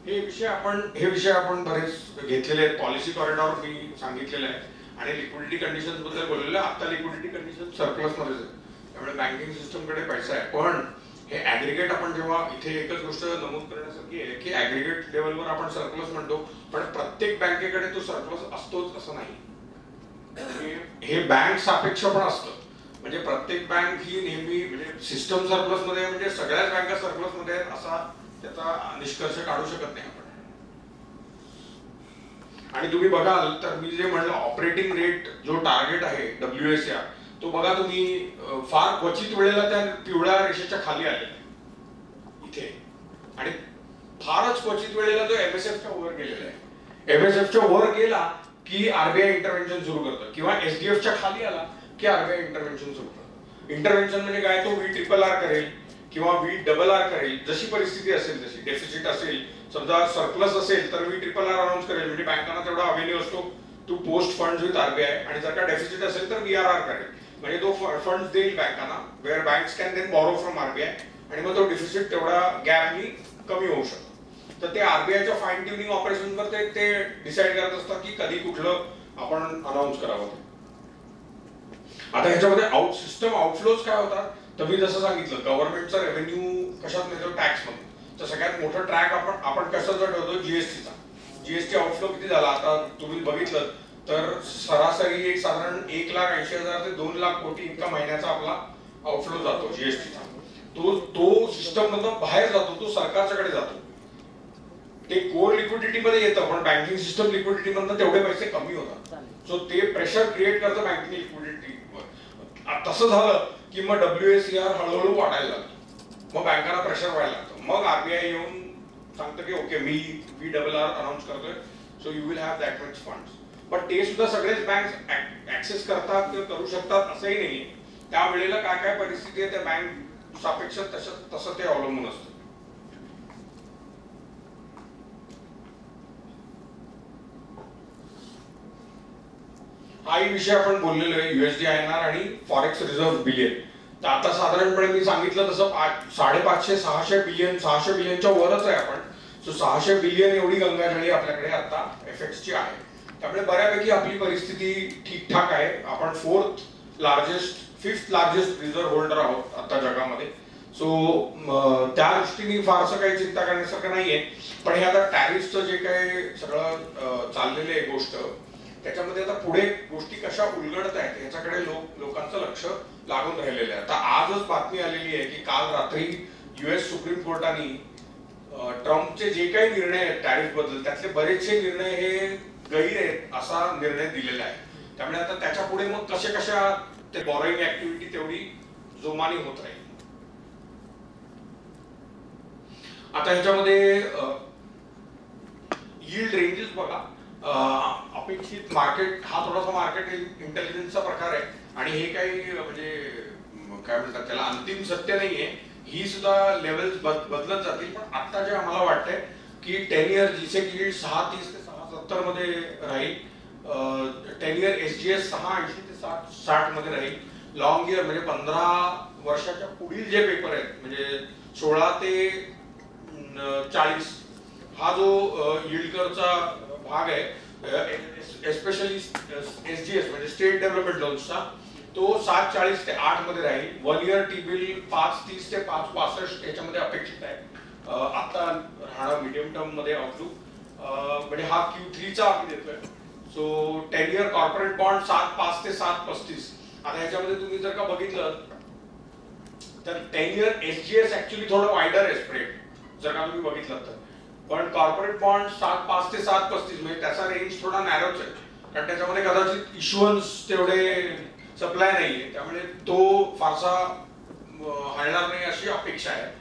हे विषय आपण बरेच घेतलेले आहेत. पॉलिसी कॉरिडॉर मी सांगितलेलं आहे आणि लिक्विडिटी कंडिशन बद्दल बोललेलं आहे. आता लिक्विडिटी कंडिशन सरप्लस मध्ये आहे, त्यामुळे बँकिंग सिस्टम कडे पैसा आहे. पण हे ऍग्रीगेट आपण जेव्हा इथे एकच गोष्ट नमूद करण्यासारखी आहे की ऍग्रीगेट लेवलवर आपण सरप्लस म्हणतो, पण प्रत्येक बँकेकडे तो सरप्लस असतोच असं नाही. हे बँक सापेक्ष पण असतं. म्हणजे प्रत्येक बँक ही नेहमी म्हणजे सिस्टम सरप्लस मध्ये म्हणजे सगळ्याच बँका सरप्लस मध्ये आहेत असा त्याचा निष्कर्ष काढू शकत नाही आपण. आणि तुम्ही बघाल तर मी जे म्हणलं ऑपरेटिंग रेट जो टार्गेट आहे WSR तो बघा तुम्ही फार क्वचित वेळेला त्या पिवळ्या रेषेच्या खाली आलेला इथे आणि फारच क्वचित वेळेला तो MSFच्या वर गेलेला आहे. MSFच्या वर गेला की RBI इंटरव्हेन्शन सुरू करतं किंवा SDFच्या खाली आला की RBI इंटरव्हेन्शन सुरू करतं. इंटरव्हेन्शन म्हणजे काय, तो VRRR करेल किंवा VRRR करेल जशी परिस्थिती असेल तशी. डेफिसिट असेल, समजा सरप्लस असेल तर VRRR अनाउन्स करेल म्हणजे बँकांना तेवढा अवेन्यू असतो to post funds with RBI. आणि जर का डेफिसिट असेल तर VRR करेल म्हणजे तो फंड्स देईल बँकांना, where banks can then borrow from RBI आणि मग तो डेफिसिट तेवढा गॅपनी कमी होऊ शकतो. तर ते RBIच्या फाईन ट्युनिंग ऑपरेशनवर ते डिसाईड करत असतात की कधी कुठलं आपण अनाउन्स करावं. आता ह्याच्यामध्ये सिस्टम आउटफ्लोज काय होतात तर मी जसं सांगितलं गव्हर्नमेंटचा रेव्हेन्यू कशात मिळतो, टॅक्स मध्ये. तर सगळ्यात मोठं ट्रॅक आपण कशाचा ठेवतो, जीएसटीचा. जीएसटी आउटफ्लो किती झाला आता तुम्ही बघितलं तर सरासरी एक साधारण 1,80,000 ते 2 लाख कोटी इतका महिन्याचा आपला आउटफ्लो जातो जीएसटीचा. तो सिस्टम मधून बाहेर जातो, तो सरकारच्याकडे जातो. ते कोर लिक्विडिटी मध्ये येतं पण बँकिंग सिस्टम लिक्विडिटी मधून तेवढे पैसे कमी होतात. सो ते प्रेशर क्रिएट करतं बँकिंग लिक्विडिटीवर. तसं झालं की मग WSR हळूहळू वाढायला लागतो, मग बँकांना प्रेशर व्हायला लागतं. मग RBI येऊन सांगतं की ओके मी VRR अनाउन्स करतोय, so you will have that much funds. पण ते सुद्धा सगळेच बँक ऍक्सेस करतात किंवा करू शकतात असंही नाही. त्यावेळेला काय काय परिस्थिती आहे त्या बँक सापेक्ष तसं ते अवलंबून असतं. हाही विषय आपण बोललेलो आहे USD INR आणि फॉरेक्स रिझर्व्ह बिलियन. तर आता साधारणपणे मी सांगितलं तसं 550-600 बिलियनच्या वरच आहे आपण. सो 600 बिलियन एवढी गंगाजळी आपल्याकडे आता FX ची आहे. त्यामुळे बऱ्यापैकी आपली परिस्थिती ठीकठाक आहे. आपण 5th लार्जेस्ट रिझर्व्ह होल्डर आहोत आता जगामध्ये. सो त्या दृष्टीने फारसं काही चिंता करण्यासारखं नाहीये. पण हे आता टॅरिफचं जे काही सगळं चाललेलं आहे गोष्ट, त्याच्यामध्ये आता पुढे गोष्टी कशा उलगडत आहेत याच्याकडे लोकांचं लक्ष लागून राहिलेलं आहे. आता आजच बातमी आलेली आहे की काल रात्री US सुप्रीम कोर्टाने ट्रम्पचे जे काही निर्णय आहेत टॅरिफ बद्दल त्यातले बरेचसे निर्णय हे गैर आहेत असा निर्णय दिलेला आहे. त्यामुळे आता त्याच्या पुढे मग कशा ते बॉरोइंग ऍक्टिव्हिटी तेवढी जोमाने होत राहील. आता ह्याच्यामध्ये यील्ड रेंजेस बघा. अपेक्षित मार्केट हा थोडासा मार्केट इंटेलिजन्सचा प्रकार आहे आणि हे काही म्हणजे काय म्हणतात त्याला अंतिम सत्य नाहीये. ही सुद्धा लेवल्स बदलत जातील. पण आता जे आम्हाला वाटतंय की 10 इयर जीसेक यील्ड 6.30 ते 6.70 मध्ये राहील. 10 इयर SGS 6.80 ते 7.60 मध्ये राहील. लॉंग इयर म्हणजे 15 वर्षाच्या पुढील जे पेपर आहेत म्हणजे 16 ते 40 हा जो यील्ड कर्वचा भाग आहे एस्पेशली SGS म्हणजे स्टेट डेव्हलपमेंट लोन्सचा तो 7.40 ते 8 मध्ये राहील. 1 इयर T-बिल 5.30 ते 5.65 याच्यामध्ये अपेक्षित आहे. आता राहणार मीडियम टर्म मध्ये आउटलुक म्हणजे हा Q3चा आम्ही देतोय. सो 10 इयर कॉर्पोरेट बॉन्ड 7.5 ते 7.35. आता याच्यामध्ये तुम्ही जर का बघितलं तर 10 इयर SGS ऍक्च्युली थोडं वायडर आहे स्प्रेड जर का तुम्ही बघितलं तर. पण कॉर्पोरेट बॉन्ड 7.5 ते 7.35 म्हणजे त्याचा रेंज थोडा नॅरोच आहे कारण त्याच्यामध्ये कदाचित इश्युअन्स तेवढे सप्लाय नाहीये. त्यामुळे तो फारसा हलणार नाही अशी अपेक्षा आहे.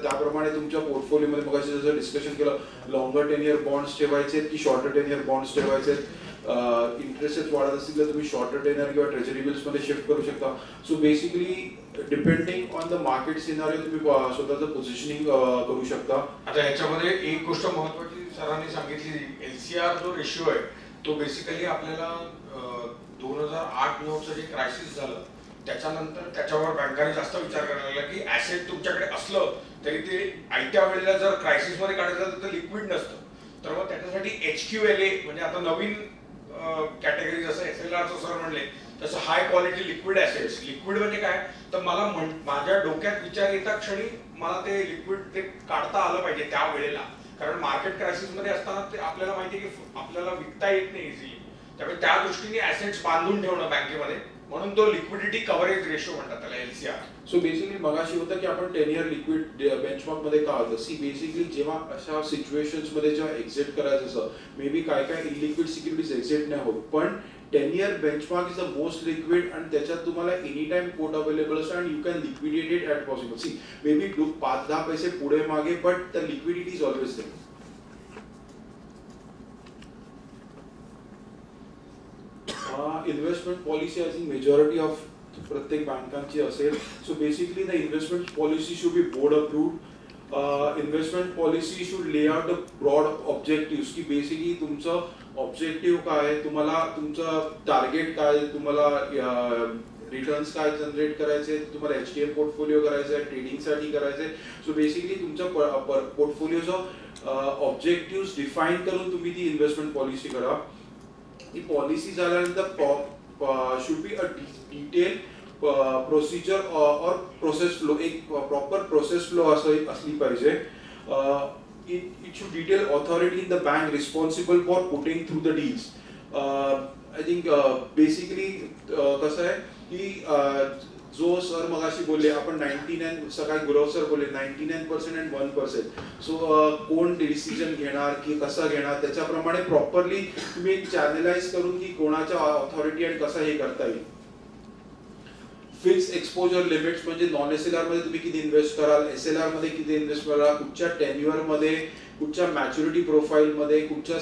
त्याप्रमाणे तुमच्या पोर्टफोलिओमध्ये मग जसं डिस्कशन केलं लॉंगर 10 इयर बॉन्ड्स ठेवायचे की शॉर्टर 10 इयर बॉन्ड्स ठेवायचे इंटरेस्ट रेट वाढत असतील तर तुम्ही शॉर्टर टेनर किंवा ट्रेजरी बिल्स मध्ये शिफ्ट करू शकता. So basically depending on the market scenario तुम्ही स्वतःचं पोझिशनिंग करू शकता. आता याच्यामध्ये एक गोष्ट महत्वाची सरांनी सांगितली, LCR जो रेशिओ आहे तो बेसिकली आपल्याला 2008-9चं जे क्रायसिस झालं त्याच्यानंतर त्याच्यावर बँकांनी जास्त विचार करायला लागला की ऍसेट तुमच्याकडे असलं तरी ते आयत्या वेळेला जर क्रायसिस मध्ये काढायचं तर लिक्विड नसतं. तर मग त्याच्यासाठी HQLA म्हणजे आता नवीन कॅटेगरी जसं SLR सर म्हणले तसं high quality liquid assets. Liquid म्हणजे काय तर मला माझ्या डोक्यात विचार येता क्षणी मला ते लिक्विड ते काढता आलं पाहिजे त्या वेळेला, कारण मार्केट क्रायसिस मध्ये असताना ते आपल्याला माहिती आहे की आपल्याला विकता येत नाही इझिली. त्यामुळे त्या दृष्टीने ऍसेट्स बांधून ठेवणं बँकेमध्ये, म्हणून तो लिक्विडिटी कव्हरेज रेशो म्हणतात त्याला LCR. सो बेसिकली मगाशी होतं की आपण 10 year लिक्विड बेंचमार्क मध्ये का होतं. सी बेसिकली जेव्हा अशा सिच्युएशन्स मध्ये जेव्हा एक्झिट करायचं असं मे बी काय इलिक्विड सिक्युरिटीज एक्झिट नाही होत, पण 10 year benchmark is the most liquid आणि त्याच्यात तुम्हाला एनी टाइम कोट अवेलेबल असतो आणि you can liquidate it at possible. See may be 5-10 पैसे पुढे मागे but the liquidity is always there. Investment policy I think majority of प्रत्येक बँकांची असेल. So basically the investment policy should be board approved. Investment policy should lay out the broad objectives की बेसिकली तुमचं ऑब्जेक्टिव्ह काय आहे, तुम्हाला तुमचं टार्गेट काय, तुम्हाला रिटर्न्स काय जनरेट करायचे, तुम्हाला HTM पोर्टफोलिओ करायचा आहे, ट्रेडिंगसाठी करायचं आहे. सो बेसिकली तुमचं पोर्टफोलिओचं ऑब्जेक्टिव्ह डिफाईन करून तुम्ही ती इन्व्हेस्टमेंट पॉलिसी करा. ती पॉलिसी झाल्यानंतर should be a detail procedure और प्रोसेस फ्लो, एक प्रॉपर प्रोसेस फ्लो असली पाहिजे. It should detail authority in the bank responsible for putting through the deals. I think basically कसं आहे की जो सर मगाशी बोलले आपण 99 सकाळी गुरव सर बोलले 99% and 1%. सो कोण डिसिजन घेणार की कसं घेणार त्याच्याप्रमाणे प्रॉपरली तुम्ही चॅनलाइज करून की कोणाच्या ऑथॉरिटी आणि कसं हे करता येईल. फिक्स एक्सपोजर लिमिट्स म्हणजे नॉन SLR मध्ये तुम्ही किती इन्व्हेस्ट कराल, SLR मध्ये किती इन्व्हेस्ट कराल, कुठच्या टेन्युअर मध्ये, कुठच्या मॅच्युरिटी प्रोफाईल मध्ये, कुठच्या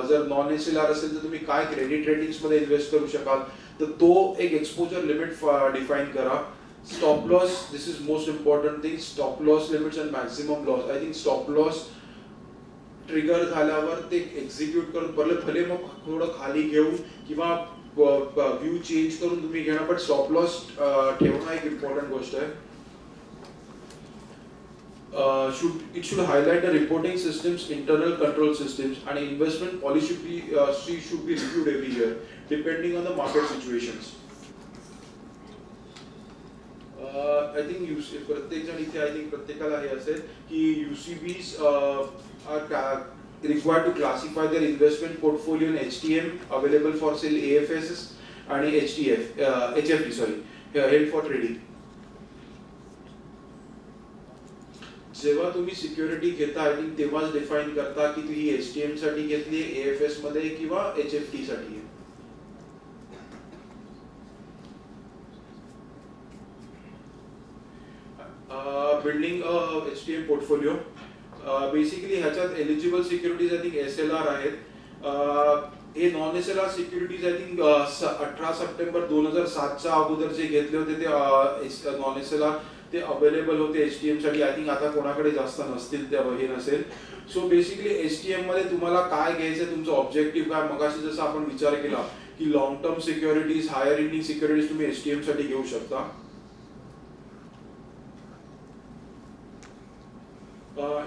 जर नॉन SLR असेल तर तुम्ही काय क्रेडिट रेटिंग्स मध्ये इन्व्हेस्ट करू शकाल, तर तो एक एक्सपोजर लिमिट डिफाईन करा. Stop loss, this is most important thing. Stop loss limits and maximum loss. I think stop loss trigger झाल्यावर ते एक्झिक्यूट करून भले मग थोडं खाली घेऊन किंवा व्यू चेंज करून तुम्ही घेणार, बट स्टॉप लॉस ठेवणं एक इम्पॉर्टंट गोष्ट आहे. It should highlight the reporting systems, internal control systems, and investment policy should be reviewed every year, depending on the market situations. I think प्रत्येक जण इथे I think प्रत्येकाला हे असेल की UCBs are required to classify their investment portfolio in HTM available for sale AFS आणि HFT held for trading. जेव्हा तुम्ही सिक्युरिटी घेता आय थिंक तेव्हाच डिफाईन करता की ती HTM साठी घेतली, AFS मध्ये किंवा HFT साठी. Building HTM portfolio. बेसिकली ह्याच्यात eligible securities I think SLR आहेत. हे non SLR securities I think 18 September 2007च्या अगोदर जे घेतले होते ते नॉन SLR ते अवेलेबल होते HTM साठी. आय थिंक आता कोणाकडे जास्त नसतील ते हे नसेल. सो बेसिकली HTM मध्ये तुम्हाला काय घ्यायचं, तुमचं ऑब्जेक्टिव्ह काय, मगाशी जसं आपण विचार केला की long term securities, higher earning securities तुम्ही HTM साठी घेऊ शकता.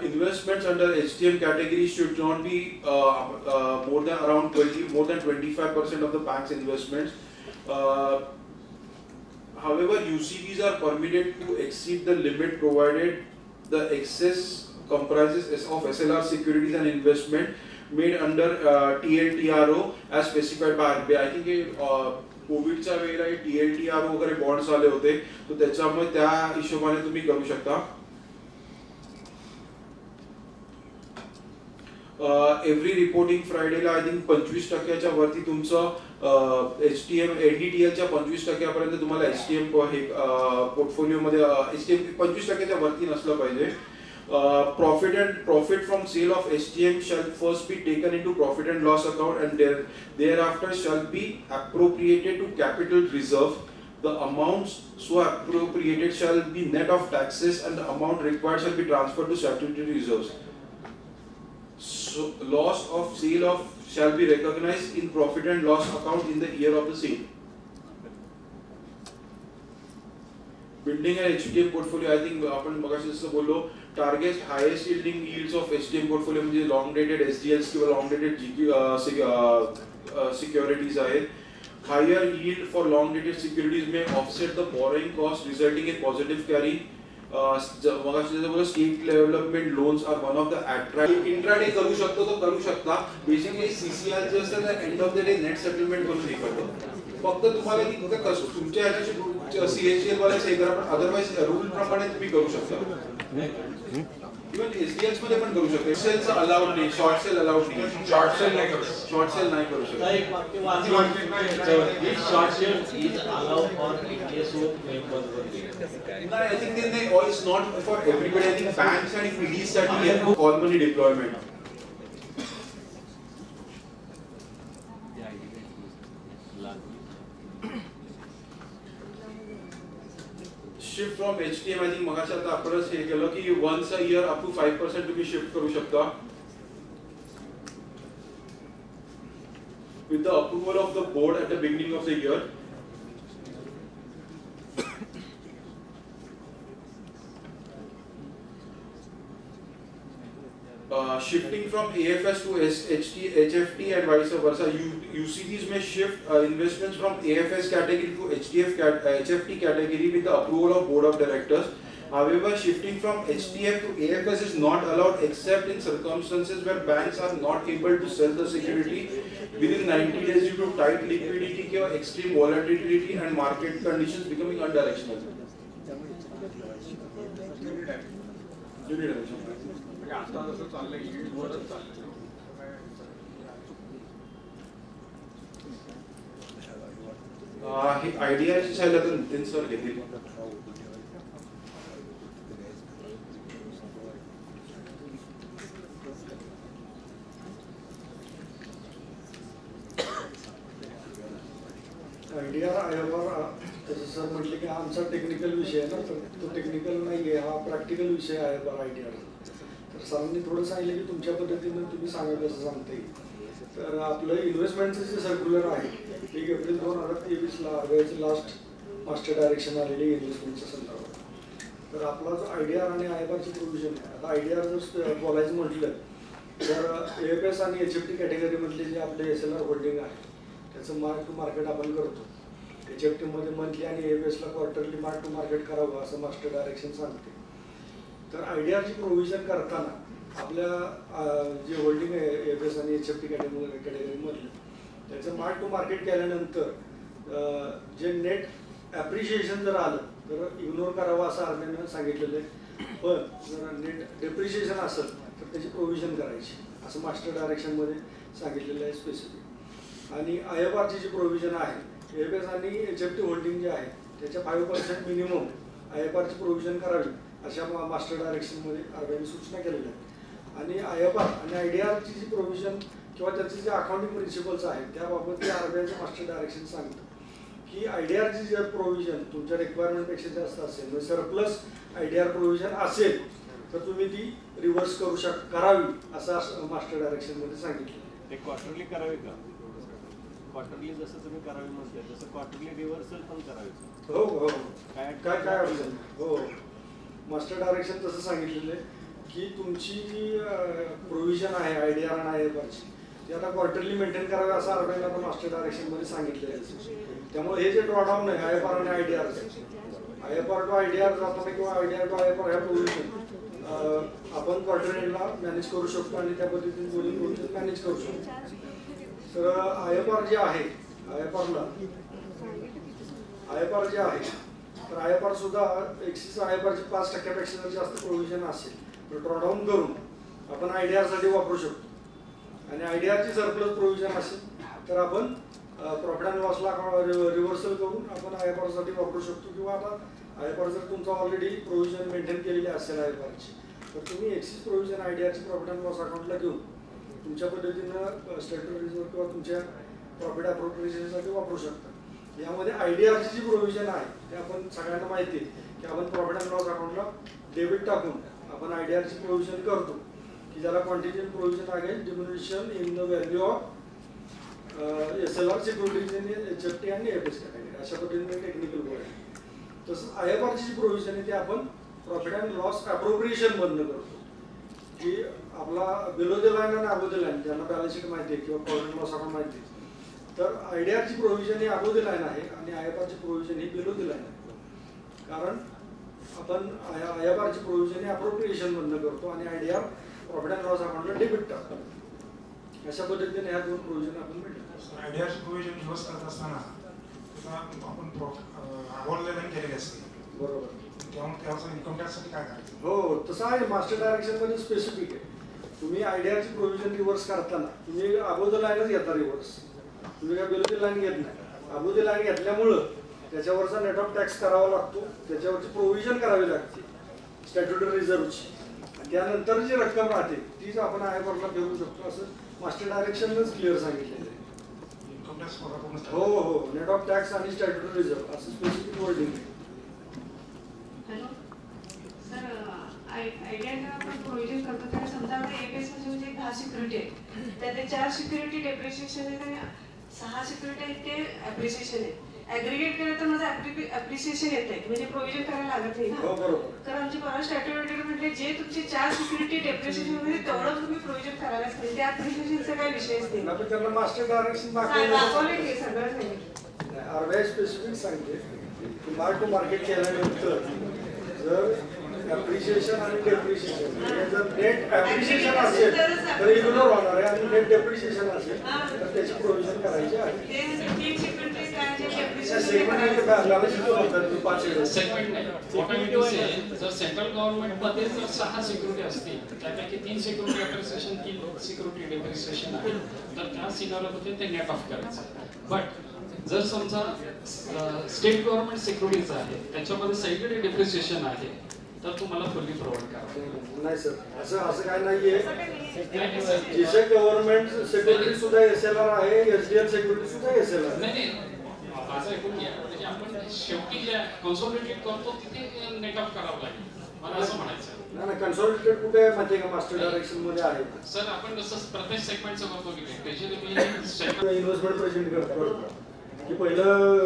Investments under HTM category should not be more than 25% of the bank's investments. However, UCBs are permitted to exceed the limit provided the excess comprises of SLR securities and investment made under TLTRO as specified by RBI. I think कोविडच्या वेळेला TLTRO वगैरे बॉन्ड्स आले होते, तर त्याच्यामुळे त्या हिशोबाने तुम्ही करू शकता. एव्हरी रिपोर्टिंग फ्रायडेला आय थिंक 25% वरती तुमचं HTM NDTLच्या 25% तुम्हाला HTM पोर्टफोलिओ मध्ये HTM 25% वरती नसलं पाहिजे. Profit from sale of STM shall first be taken into profit and loss account and thereafter shall be appropriated to capital reserve. The amounts so appropriated shall be net of taxes and the amount required shall be transferred to statutory reserves. So loss of sale of shall be recognized in profit and loss account in the year of the sale. Building an HTM portfolio, I think आपण मगाशी जसं बोललो, target highest yielding yields of HTM portfolio म्हणजे long dated SDLs किंवा long dated securities आहेत. Higher yield for long dated securities may offset the borrowing cost resulting in positive carry. मगाशी जसं बोललो, state development loans are one of the attractive. Intraday करू शकतो तो करू शकता. Basically CCR जे असतं ना end of the day net settlement करून हे करतो. फक्त तुम्हाला ती तुमच्या ह्याच्याशी CHL वाले हे करा, पण अदरवाइज रूल प्रमाणे तुम्ही करू शकता. इवन एसडीएल्स मध्ये पण करू शकता. सेल्स अलाउड नाही, शॉर्ट सेल अलाउड नाही. शॉर्ट सेल नाही करू शकत. शॉर्ट सेल नाही करू शकत. एक वाक्य वाचलं. Short sale is allowed for ESO members. No, I think it's not for everybody. I think banks and PDs साठी have to call money deployment. Shift from HTM, I think मगाशी आता आपणच हे केलं की once a year up to 5% तुम्ही शिफ्ट करू शकता. With the approval of the board at the beginning of the year. Shifting from AFS to HFT and vice versa, UCBs may shift investments from AFS category to HFT category with the approval of board of directors. However, shifting from HTF to AFS is not allowed except in circumstances where banks are not able to sell the security within 90 days due to tight liquidity or extreme volatility and market conditions becoming undirectional. Unidirectional. आता जसं चाललंय yield वरच चाललंय. हे आयडियाची साईड आता नितीन सर घेतील. आयडिया तसं सर म्हटले की आमचा टेक्निकल विषय आहे ना, तर तो टेक्निकल नाही आहे, हा प्रॅक्टिकल विषय आहे बरं आयडिया. तर सरांनी थोडं सांगितलं की तुमच्या पद्धतीनं तुम्ही सांगा कसं सांगता येईल. तर आपलं इन्व्हेस्टमेंटचं जे सर्क्युलर आहे 1 एप्रिल 2023ला RBIचं लास्ट मास्टर डायरेक्शन आलेली इन्व्हेस्टमेंटच्या संदर्भात. तर आपला जो IDR आणि IFRची प्रोव्हिजन आहे, आता IDR जर बोलायचं म्हटलं तर AFS आणि HFT कॅटेगरीमधले जे आपले SLR होल्डिंग आहे त्याचं मार्क टू मार्केट आपण करतो. HFT मध्ये मंथली आणि AFSला क्वार्टरली मार्क टू मार्केट करावं असं मास्टर डायरेक्शन सांगते. तर IDRची प्रोव्हिजन करताना आपल्या जे होल्डिंग आहे AFS आणि HFT कॅटेगरीमधलं त्याचं मार्क टू मार्केट केल्यानंतर जे नेट ॲप्रिशिएशन जर आलं तर इग्नोर करावं असं RBIनं सांगितलेलं आहे. पण जर नेट डेप्रिशिएशन असेल तर त्याची प्रोव्हिजन करायची असं मास्टर डायरेक्शनमध्ये सांगितलेलं आहे स्पेसिफिक. आणि IFRची जी प्रोव्हिजन आहे AFS आणि HFT होल्डिंग जे आहे त्याच्या 5% मिनिमम IFRची प्रोव्हिजन करावी अशा मास्टर डायरेक्शनमध्ये RBIने सूचना केलेल्या आहेत. आणि IFR आणि IDRची जी प्रोव्हिजन किंवा त्याचे जे अकाउंटिंग प्रिन्सिपल्स आहेत त्याबाबत ते RBIचं मास्टर डायरेक्शन सांगतं की IDRची जर प्रोव्हिजन तुमच्या रिक्वायरमेंटपेक्षा जास्त असेल म्हणजे सरप्लस IDR प्रोव्हिजन असेल तर तुम्ही ती रिव्हर्स करावी असं मास्टर डायरेक्शनमध्ये सांगितलं. ते क्वार्टरली करावे का? क्वार्टरली जसं तुम्ही करावी म्हणताय तसं क्वार्टरली रिव्हर्सल पण करायचं. हो हो काय अडचण हो. मास्टर डायरेक्शन तसं सांगितलेलं आहे की तुमची जी प्रोव्हिजन आहे IDR आणि IFRची ती आता क्वार्टरली मेंटेन करावी असं RBIने आता मास्टर डायरेक्शनमध्ये सांगितलेलं आहे. त्यामुळे हे जे ड्रॉडाऊन आहे IFR आणि IDR IFR टू IDR जाताना किंवा IDR टू IFR ह्या प्रोव्हिजन आपण क्वार्टर एंडला मॅनेज करू शकतो आणि त्या पद्धतीने दोन्ही प्रोव्हिजन मॅनेज करू शकतो. तर IFR जे आहे IFR जे आहे तर IFR सुद्धा एक्सिस IFRची 5% जर जास्त प्रोव्हिजन असेल तर ड्रॉडाऊन करून आपण IDR साठी वापरू शकतो. आणि IDRची सरप्लस प्रोव्हिजन असेल तर आपण प्रॉफिट अँड लॉसला रिव्हर्सल करून आपण IFR साठी वापरू शकतो. किंवा आता IFR जर तुमचा ऑलरेडी प्रोव्हिजन मेंटेन केलेली असेल IFRची तर तुम्ही एक्सिस प्रोव्हिजन आयडीआरची प्रॉफिट अँड लॉस अकाउंटला घेऊन तुमच्या पद्धतीनं स्टॅट्युटरी रिझर्व्ह किंवा तुमच्या प्रॉफिट अप्रोप्रिएशनसाठी वापरू शकता. यामध्ये आयडीआरची जी प्रोव्हिजन आहे ते आपण सगळ्यांना माहिती आहे की आपण प्रॉफिट अँड लॉस अकाउंटला डेबिट टाकून आपण आयडीआरची प्रोव्हिजन करतो की ज्याला contingent provision against diminution in the value of SLR securities in HFT आणि AFS कॅटेगरी, अशा पद्धतीने टेक्निकल बोर्ड आहे. तसंच IFRची जी प्रोव्हिजन आहे ती आपण प्रॉफिट अँड लॉस अप्रोप्रिएशन बंद करतो की आपला बिलो द लाईन आणि अबो द लाईन ज्यांना बॅलन्स शीट माहिती आहे किंवा प्रॉफिट अँड लॉस अकाउंट माहिती आहे, तर आयडीआरची प्रोव्हिजन ही अबो द लाईन आहे आणि IFRची प्रोव्हिजन ही बिलो द लाईन आहे. कारण आपण IFRची प्रोव्हिजन ही अप्रोप्रिएशन बंद करतो आणि आयडीआर प्रॉफिट अँड लॉस अकाउंटला डेबिट टाकतो. अशा पद्धतीने ह्या दोन प्रोव्हिजन आपण मिळतो. आयडीआरची प्रोव्हिजन यूज करत असताना आपण अबोव लाईन केलेली असते, बरोबर. त्यावर इन्कम टॅक्ससाठी काय करायचं? हो, तसं आहे. मास्टर डायरेक्शनमध्ये स्पेसिफिक आहे. तुम्ही आयडीआरची प्रोव्हिजन रिव्हर्स करताना तुम्ही अबोव द लाईनच घेता रिव्हर्स, तुम्ही काय बिलो द लाईन घेत नाही. अबोव द लाईन घेतल्यामुळं त्याच्यावरचा नेट ऑफ टॅक्स करावा लागतो, त्याच्यावरची प्रोव्हिजन करावी लागते स्टॅट्युटरी रिझर्व्हची, आणि त्यानंतर जी रक्कम राहते तीच आपण IFRला फिरवू शकतो असं मास्टर डायरेक्शनच क्लिअर सांगितलेलं आहे. इन्कम टॅक्स हो हो, नेट ऑफ टॅक्स आणि स्टॅट्युटरी रिझर्व्ह असं स्पेसिफिक वर्डिंग आहे. हॅलो सर, आयडीआरला आपण प्रोव्हिजन करतो त्याला समजा आपल्या AFS म्हणजे 10 सिक्युरिटी आहे, त्यातले 4 सिक्युरिटी डेप्रिशिएशन आहेत आणि 6 सिक्युरिटी आहेत ते ॲप्रिसिएशन आहे. ॲग्रिगेट केलं तर माझं ॲप्रिसिएशन येत आहे, म्हणजे प्रोव्हिजन करायला लागत नाही ना. कारण आमची परवा स्टॅट्युटरी म्हटले जे तुमचे 4 सिक्युरिटी डेप्रिशिएशन मध्ये तेवढं तुम्ही प्रोव्हिजन करायलाच नाही, त्या ॲप्रिसिएशनचा काही विषयच नाही. आपण त्यांना मास्टर डायरेक्शन दाखवले की सगळं सांगितलं. आरबीआय स्पेसिफिक सांगते की मार्क टू मार्केट केल्यानंतर जर ॲप्रिशिएशन आणि डेप्रिशिएशन जर नेट ॲप्रिशिएशन असेल तर इग्नोर होणार आहे आणि नेट डेप्रिशिएशन असेल तर त्याची प्रोव्हिजन करायची आहे. जर सेंट्रल गव्हर्नमेंट मध्ये जर 6 सिक्युरिटी असतील त्यापैकी 3 सिक्युरिटी अप्रिसिएशन 3 सिक्युरिटी डेप्रिसिएशन आहे तर त्या सिनारिओमध्ये ते नेट ऑफ करायचं. बट जर समजा स्टेट गव्हर्नमेंट सिक्युरिटीज आहे त्याच्यामध्ये सगळीकडे डेप्रिसिएशन आहे तर तुम्हाला फुल्ली प्रोव्हाइड करा. नाही सर, असं काय नाहीये. जिसे गव्हर्नमेंट सिक्युरिटी सुद्धा SLR आहे, SDL सिक्युरिटी सुद्धा SLR आहे. नाही माझं ऐकून घ्या, म्हणजे आपण शेवटी जे कन्सोलिडेट करतो तिथे नेट ऑफ करावं लागेल मला असं म्हणायचं. नाही कन्सोलिडेटेड कुठे आहे माहिती आहे का? मास्टर डायरेक्शन मध्ये आहे सर. आपण कसं प्रत्येक सेगमेंटचं करतो की स्पेशली इन्व्हेस्टमेंट प्रेझेंट करतो की पहिलं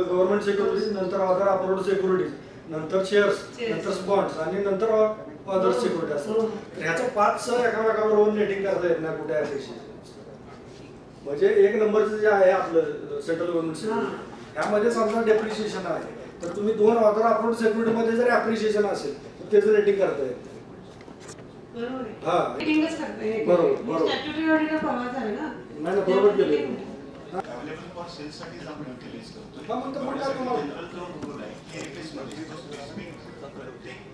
गव्हर्नमेंट सिक्युरिटीज, नंतर अदर अप्रोड सिक्युरिटीज, नंतर शेअर्स, नंतर बॉन्ड्स आणि नंतर अदर सिक्युरिटी असतात. ह्याचं 5 एकामेकावर होऊन नेटिंग करता येत नाही कुठे ॲप्रिशिएशन. म्हणजे एक नंबरचं जे आहे आपलं सेंट्रल गव्हर्नमेंट सिक्युरिटी ह्यामध्ये समजा डेप्रिशिएशन आहे तर तुम्ही 2 अदर अप्रोड सिक्युरिटीमध्ये जर ॲप्रिशिएशन असेल तर त्याचं रेटिंग करता येत. बरोबर स्टॅट्युटरी ऑडिटर परवा झाले ना. नाही बरोबर केलं. अवेलेबल फॉर सेल्स साठी आपण युटिलाइज करतो. हा मग काय तुम्हाला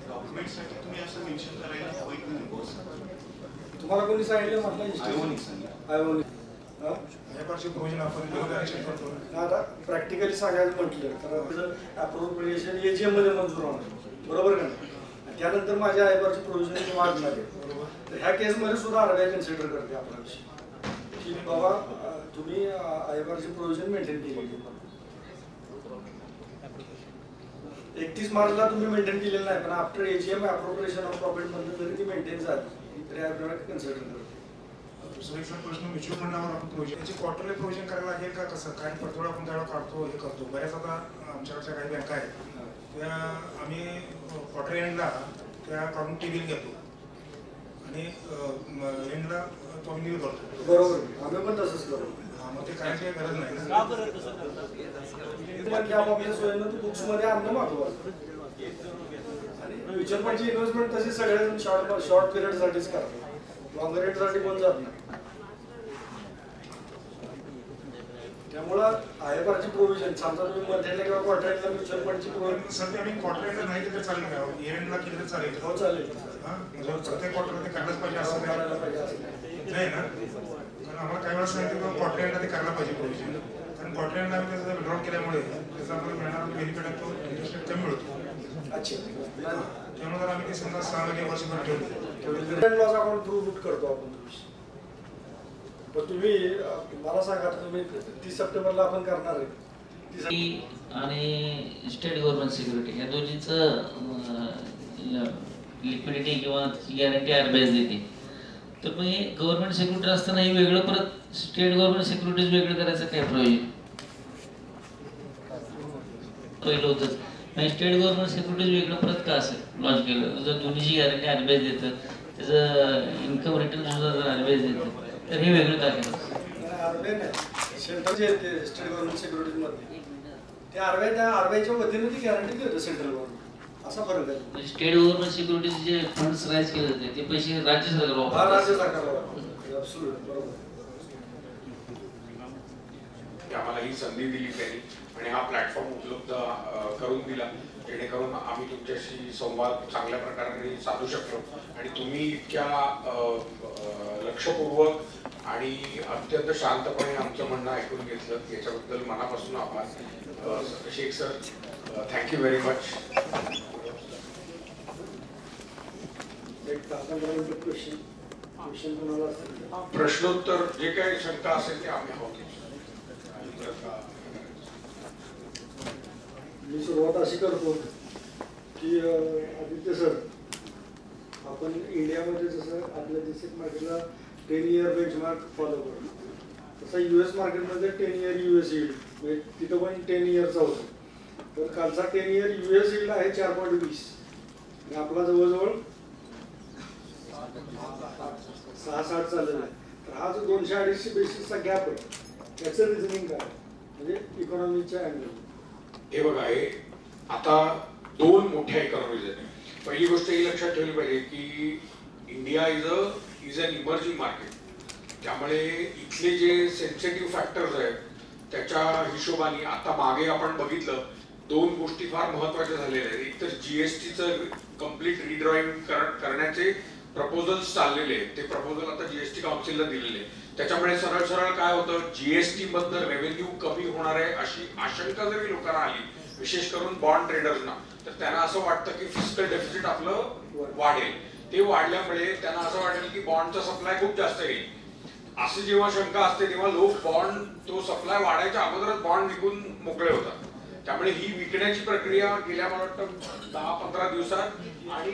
डॉक्युमेंट साठी तुम्ही असं मेन्शन करायला होईल नाही. तुम्हाला कोणी सांगितलं म्हटलं आयओनिक प्रोव्हिजन आपण आता प्रॅक्टिकली सांगायचं म्हटलं तर अप्रोप्रिएशन AGM मध्ये मंजूर होणार, बरोबर का नाही? त्यानंतर माझ्या IFRची प्रोव्हिजन वाढणार आहे, बरोबर. तर ह्या केसमध्ये सुद्धा RBI कन्सिडर करते आपला विषय की बाबा तुम्ही IFRची प्रोव्हिजन मेंटेन केली. 31 मार्चला तुम्ही मेंटेन केलेलं नाही पण after AGM appropriation of profit मध्ये जरी ती मेंटेन झाली तरी RBI कन्सिडर करते. दुसरा प्रश्न म्युच्युअल फंडावर आपण प्रोव्हिजन याची क्वार्टरली प्रोव्हिजन करायला लागेल का कसं? कारण पतोड आपण त्यावेळेला काढतो हे करतो. बऱ्याच आता आमच्याकडच्या काही बँका आहेत त्या आम्ही क्वार्टर एंडला त्या काढून टी-बिल घेतो आणि एंडला तो आम्ही निल करतो. बरोबर, आम्ही पण तसंच करतो. मग ते करायची काही गरज नाही का बरं तसं करतात? बुक्स मध्ये आणणं महत्वाचं. आणि म्युच्युअल फंडची इन्व्हेस्टमेंट तशी सगळ्या शॉर्ट पिरियड साठीच करतात, लॉंग रेट साठी पण जात नाही. त्यामुळं IFRची प्रोव्हिजन समजा तुम्ही मंथली किंवा क्वार्टरला म्युच्युअल फंडची प्रोव्हिजन सध्या आम्ही क्वार्टरला नाही केलं तर चालेल का? इयरएंडला केलं तर चालेल? हो चालेल. प्रत्येक क्वार्टरला ते करायलाच पाहिजे असं नाही ना? कारण आम्हाला काही वेळा सांगितलं क्वार्टर एंडला ते करायला पाहिजे प्रोव्हिजन. कारण क्वार्टर एंडला आम्ही त्याचा विड्रॉल केल्यामुळे त्याचा आम्हाला मिळणारा बेनिफिट आहे तो इंटरेस्ट रेट कमी मिळतो. अच्छा, त्यामुळे जर आम्ही ते समजा 6 महिने वर्षभर ठेवलं लॉस अकाउंट थ्रू रूट करतो आपण. पण तुम्ही मला सांगा, तुम्ही 30 सप्टेंबरला आपण करणार आहे आणि स्टेट गव्हर्नमेंट सिक्युरिटी या दोन्हीचं लिक्विडिटी किंवा गॅरंटी आरबीआय देते. तर मग हे गव्हर्नमेंट सिक्युरिटी असताना हे वेगळं परत स्टेट गव्हर्नमेंट सिक्युरिटीज वेगळं करायचं काय प्रयोजन? पहिलं होतंच स्टेट गव्हर्नमेंट सिक्युरिटीज वेगळं परत का असेल लॉन्च केलं? जर दोन्हीची गॅरंटी आरबीआय देतं, त्याचं इन्कम रिटर्न सुद्धा जर आरबीआय देतं, तर हे वेगळं का केलं? आरबीआय नाही, सेंट्रल जे येते स्टेट गव्हर्नमेंट सिक्युरिटीजमध्ये ते आरबीआयच्या वतीने ती गॅरंटी देतं सेंट्रल गव्हर्नमेंट. असा फरक आहे. स्टेट गव्हर्नमेंट सिक्युरिटीज जे फंड्स राईज केले जाते ते पैसे राज्य सरकार वापरतात. राज्य सरकारला ऍब्सोल्युटली बरोबर. आम्हाला ही संधी दिली त्यांनी आणि हा प्लॅटफॉर्म उपलब्ध करून दिला, जेणेकरून आम्ही तुमच्याशी संवाद चांगल्या प्रकारे साधू शकलो आणि तुम्ही इतक्या लक्षपूर्वक आणि अत्यंत शांतपणे आमचं म्हणणं ऐकून घेतलं, याच्याबद्दल मनापासून आभार. Shaikh sir, thank you very much. प्रश्नोत्तर जे काही शंका असेल ते आम्ही आहोत. मी सुरुवात अशी करतो की आदित्य सर, आपण इंडियामध्ये जसं आपल्या देशात मार्केटला 10 इयर बेंचमार्क फॉलो करतो, तसं US मार्केटमध्ये 10 इयर US यील्ड म्हणजे तिथं पण 10 इयरचा होतो. तर कालचा 10 इयर US यील्ड आहे 4.20 आणि आपला जवळजवळ 6.60 चाललेला आहे. तर हा जो 200-250 बेसिसचा गॅप आहे, त्याचं रिझनिंग काय म्हणजे इकॉनॉमीच्या अँगल? हे बघा, हे आता दोन मोठ्या इकॉनॉमीज आहेत. पहिली गोष्ट ही लक्षात ठेवली पाहिजे की India is an emerging market. त्यामुळे इथले जे सेन्सिटिव्ह फॅक्टर्स आहेत त्याच्या हिशोबाने आता मागे आपण बघितलं, दोन गोष्टी फार महत्वाच्या झालेल्या आहेत. एक तर जीएसटीचं कम्प्लीट रिड्रॉइंग करण्याचे प्रपोजल्स चाललेले आहेत. ते प्रपोजल आता जीएसटी काउन्सिलला दिलेले. त्याच्यामुळे सरळ सरळ काय होतं, जीएसटी मधनं रेव्हेन्यू कमी होणार आहे अशी आशंका जरी लोकांना आली, विशेष करून बॉन्ड ट्रेडर्सना, तर त्यांना असं वाटतं की फिस्कल डेफिसिट आपलं वाढेल. ते वाढल्यामुळे त्यांना असं वाटेल की बॉन्डचा सप्लाय खूप जास्त येईल. असं जेव्हा शंका असते तेव्हा लोक बॉन्ड, तो सप्लाय वाढायच्या अगोदरच बॉन्ड विकून मोकळे होतात. त्यामुळे ही विकण्याची प्रक्रिया गेल्या मला वाटतं 10-15 दिवसात आणि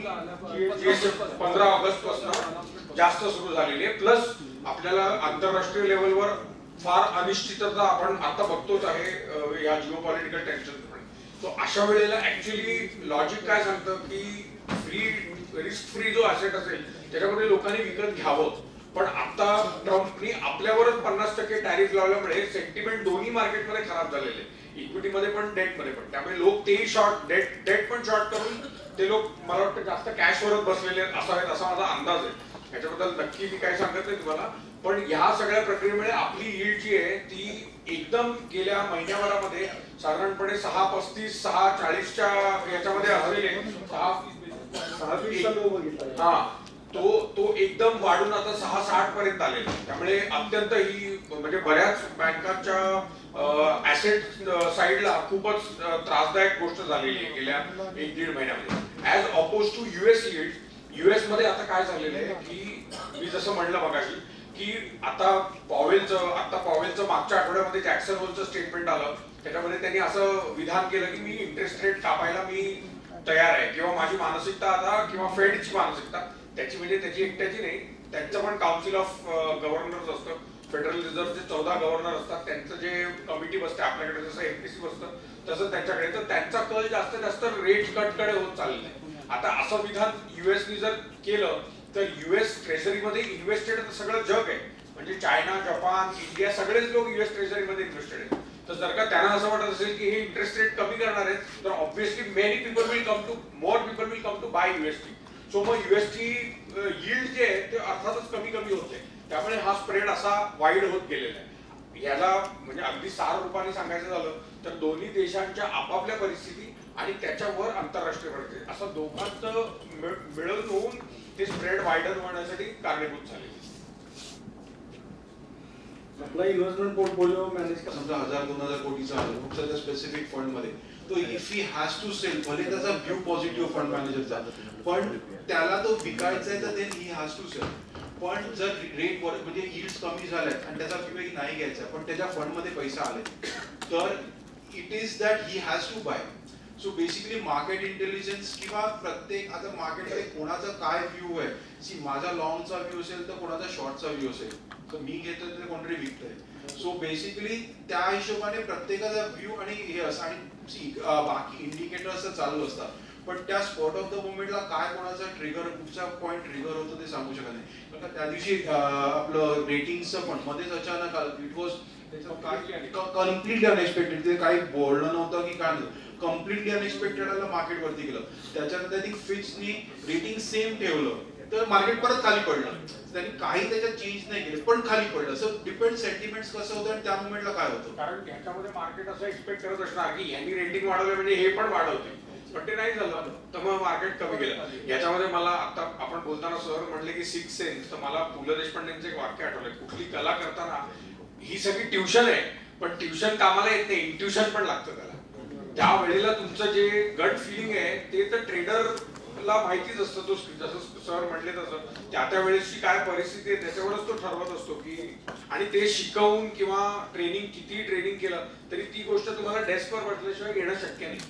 15 ऑगस्ट पासून जास्त सुरू झालेली आहे. प्लस आपल्याला आंतरराष्ट्रीय लेवलवर फार अनिश्चितता आपण आता बघतोच आहे या जिओपॉलिटिकल टेन्शनमुळे. तो अशा वेळेला ऍक्च्युली लॉजिक काय सांगतं की रिस्क फ्री जो ऍसेट असेल त्याच्यामध्ये लोकांनी विकत घ्यावं. पण आता ट्रम्पनी आपल्यावरच 50% टॅरिफ लावल्यामुळे सेंटिमेंट दोन्ही मार्केटमध्ये खराब झालेले, इक्विटीमध्ये पण डेटमध्ये पण. त्यामुळे लोक तेही शॉर्ट, डेट पण शॉर्ट करून ते लोक मला वाटतं जास्त कॅशवरच बसलेले असावेत असा माझा अंदाज आहे. याच्याबद्दल नक्की मी काय सांगत नाही तुम्हाला, पण ह्या सगळ्या प्रक्रियेमुळे आपली यील्ड जी आहे ती एकदम गेल्या महिन्याभरामध्ये साधारणपणे 6.35 6.40च्या याच्यामध्ये असलेले 6.20 हा तो एकदम वाढून आता 6.60 पर्यंत आलेला. त्यामुळे अत्यंत ही म्हणजे बऱ्याच बँकांच्या ऍसेट साईडला खूपच त्रासदायक गोष्ट झालेली आहे गेल्या 1-1.5 महिन्यामध्ये. As oppose to US yield, US मध्ये आता काय झालेलं आहे की मी जसं म्हणलं मगाशी की आता पॉवेलचं मागच्या आठवड्यामध्ये जॅक्सन होलचं स्टेटमेंट आलं. त्याच्यामध्ये त्यांनी असं विधान केलं की मी इंटरेस्ट रेट कापायला मी तयार आहे, किंवा माझी मानसिकता आता, किंवा फेडची मानसिकता त्याची म्हणजे त्याची एकट्याची नाही, त्यांचं पण काउन्सिल ऑफ गव्हर्नर्स असतं, फेडरल रिझर्व्हचे 14 गव्हर्नर असतात, त्यांचं जे कमिटी बसते आपल्याकडे जसं MPC बसतं तसं त्यांच्याकडे, तर त्यांचा कल जास्तीत जास्त रेट कटकडे होत चाललेला आहे. आता असं विधान युएसनी जर केलं तर US ट्रेझरीमध्ये इन्व्हेस्टेड सगळं जग आहे, म्हणजे चायना, जपान, इंडिया सगळेच लोक US ट्रेझरीमध्ये इन्व्हेस्टेड आहेत. तर जर का त्यांना असं वाटत असेल की हे इंटरेस्ट रेट कमी करणार आहेत तर obviously more people will come to buy UST. So मग UST यील्ड जे आहे ते अर्थातच कमी होते. त्यामुळे हा स्प्रेड असा वाईड होत गेलेला आहे. याला म्हणजे अगदी सार रूपाने सांगायचं झालं तर दोन्ही देशांच्या आपापल्या परिस्थिती आणि त्याच्यावर आंतरराष्ट्रीय परिस्थिती असं दोघांचं मिळून होऊन ते स्प्रेड वाईडन होण्यासाठी कारणीभूत झाले. आपला इन्व्हेस्टमेंट पोर्टफोलिओ मॅनेज समजा 1000-2000 कोटीचा आहे फक्त त्या स्पेसिफिक फंड मध्ये, तो if he has to sell, भले त्याचा व्ह्यू पॉझिटिव्ह फंड मॅनेजरचा, पण त्याला तो विकायचा आहे तर then he has to sell. पण जर रेट म्हणजे यील्ड्स कमी झाल्यात आणि त्याचा उपयोग नाही घ्यायचा पण त्याच्या फंडमध्ये पैसा आले तर it is that he has to buy. So basically market intelligence किंवा प्रत्येक आता मार्केटमध्ये कोणाचा काय व्ह्यू आहे, सी माझा लॉंगचा व्ह्यू असेल तर कोणाचा शॉर्टचा व्ह्यू असेल, तर मी घेतोय तर कोणतरी विकतोय. सो बेसिकली त्या हिशोबाने प्रत्येकाचा व्ह्यू आणि हे असं आणि सी बाकी इंडिकेटर्स चालू असतात पण त्या स्पॉट ऑफ द मोमेंटला काय कोणाचा ट्रिगर कुठचा पॉईंट ट्रिगर होतो ते सांगू शकत नाही. कारण त्या दिवशी आपलं रेटिंगचं पण मध्येच अचानक इट वॉज कम्प्लिटली अनएक्सपेक्टेड, ते काही बोलणं नव्हतं की काय नव्हतं, कम्प्लिटली अनएक्सपेक्टेड मार्केट वरती गेलं. त्याच्यानंतर ती फिचनी रेटिंग सेम ठेवलं तर मार्केट परत खाली पडलं. त्यांनी काही त्याच्यात चेंज नाही केले पण खाली पडलं. सो डिपेंड सेंटिमेंट्स कसं होतं आणि त्या मोमेंटला काय होतं. कारण ह्याच्यामध्ये मार्केट असं एक्सपेक्ट करत असणार की यांनी रेटिंग वाढवलं म्हणजे हे पण वाढवते, पण ते नाही झालं तर मग मार्केट कमी गेलं. याच्यामध्ये मला आता आपण बोलताना सर म्हटले की 6 सेन्स, तर मला पु ल देशपांडेंचं एक वाक्य आठवलंय, कुठली कला करताना ही सगळी ट्युशन आहे पण ट्युशन कामाला येत नाही, इंट्युशन पण लागतं त्याला. त्या वेळेला तुमचं जे गट फिलिंग आहे ते तर ट्रेडरला माहितीच असतं, तो जसं सर म्हटले तसं त्या वेळेसची काय परिस्थिती आहे त्याच्यावरच तो ठरवत असतो की, आणि ते शिकवून किंवा ट्रेनिंग किती केलं तरी ती गोष्ट तुम्हाला डेस्कवर बसल्याशिवाय घेणं शक्य नाही.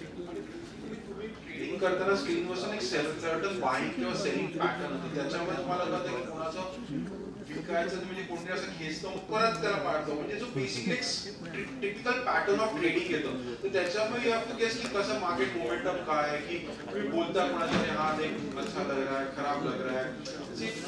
ट्रेडिंग करताना स्क्रीनवर एक सर्टन बाईंग किंवा सेलिंग पॅटर्न होतं, त्याच्यामुळे तुम्हाला कळतं की कोणाचं विकायचं म्हणजे कोणतरी असं खेचतं मग परत त्याला पाडतो, म्हणजे जो बेसिक एक टिपिकल पॅटर्न ऑफ ट्रेडिंग येतो. तर त्याच्यामुळे आपण गेस की कसं मार्केट मोमेंटम काय आहे की तुम्ही बोलता कोणाच्या हा एक अच्छा लग रहा है खराब लग रहा है,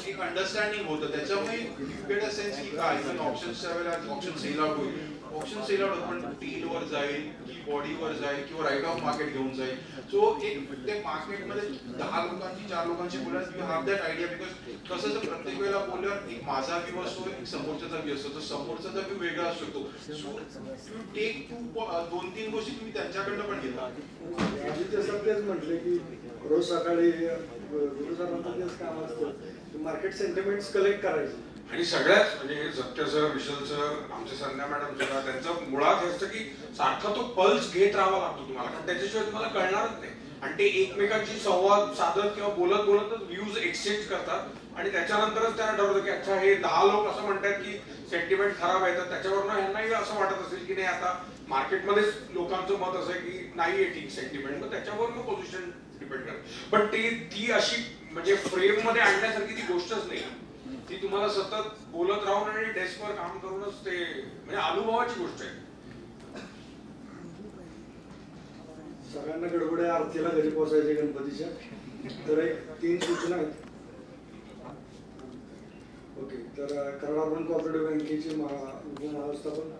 एक अंडरस्टँडिंग होतं. त्याच्यामुळे यू गेट अ सेन्स की काय इव्हन ऑप्शन्सच्या वेळेला ऑप्शन सेल आउट होईल, ऑप्शन सेल आउट पण टीलवर जाईल की बॉडीवर जाईल किंवा राईट ऑफ मार्केट घेऊन जाईल. सो एक ते मार्केटमध्ये 10 लोकांची 4 लोकांची बोलल्यास you have that idea, because कसं जर प्रत्येक वेळेला बोलल्यावर एक माझा व्ह्यू असतो एक समोरच्याचा व्ह्यू असतो, तर समोरचा व्ह्यू वेगळा असू शकतो. सो यू टेक 2-3 गोष्टी तुम्ही त्यांच्याकडनं पण घेता. आदित्य सर तेच म्हटले की रोज सकाळी गुरु सरांचं तेच काम असतं मार्केट सेंटिमेंट्स कलेक्ट करायचे. आणि सगळ्याच म्हणजे सत्य सर, विशाल सर, आमचे संध्या मॅडम सुद्धा त्यांचं मुळात हे असतं की सारखा तो पल्स घेत राहावा लागतो तुम्हाला, कारण त्याच्याशिवाय तुम्हाला कळणारच नाही. आणि ते एकमेकांशी संवाद साधत किंवा बोलतच व्ह्यूज एक्सचेंज करतात आणि त्याच्यानंतरच त्यांना ठरवतं की अच्छा हे 10 लोक असं म्हणतात की सेंटिमेंट खराब आहे, तर त्याच्यावरनं ह्यांनाही असं वाटत असेल की नाही आता मार्केटमध्येच लोकांचं मत असं आहे की नाहीये ठीक सेंटिमेंट, मग त्याच्यावर मग पोझिशन डिपेंड करतं. पण ती अशी म्हणजे फ्रेम मध्ये आणण्यासारखी ती गोष्टच नाही, ती तुम्हाला सतत बोलत राहून आणि डेस्कवर काम करूनच ते म्हणजे अनुभवाची गोष्ट आहे. सगळ्यांना गडबड आहे आरतीला घरी पोहोचायचे गणपतीच्या, तर एक 3 सूचना आहेत. ओके, तर कराड अर्बन कोऑपरेटिव्ह बँकेचे उपमहाव्यवस्थापन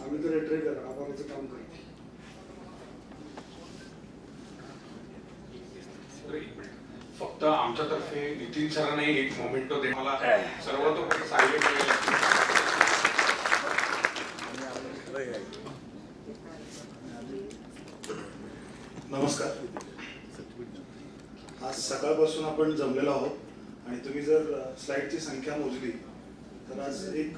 अमित रेटरेकर आभाराचं काम करते. फक्त आमच्यातर्फे नितीन सरांनी एक मोमेंटो दे मला सर्वतोपरी सायलेंट नमस्कार. आज सकाळपासून आपण जमलेलो आहोत आणि तुम्ही जर स्लाइडची संख्या मोजली तर आज एक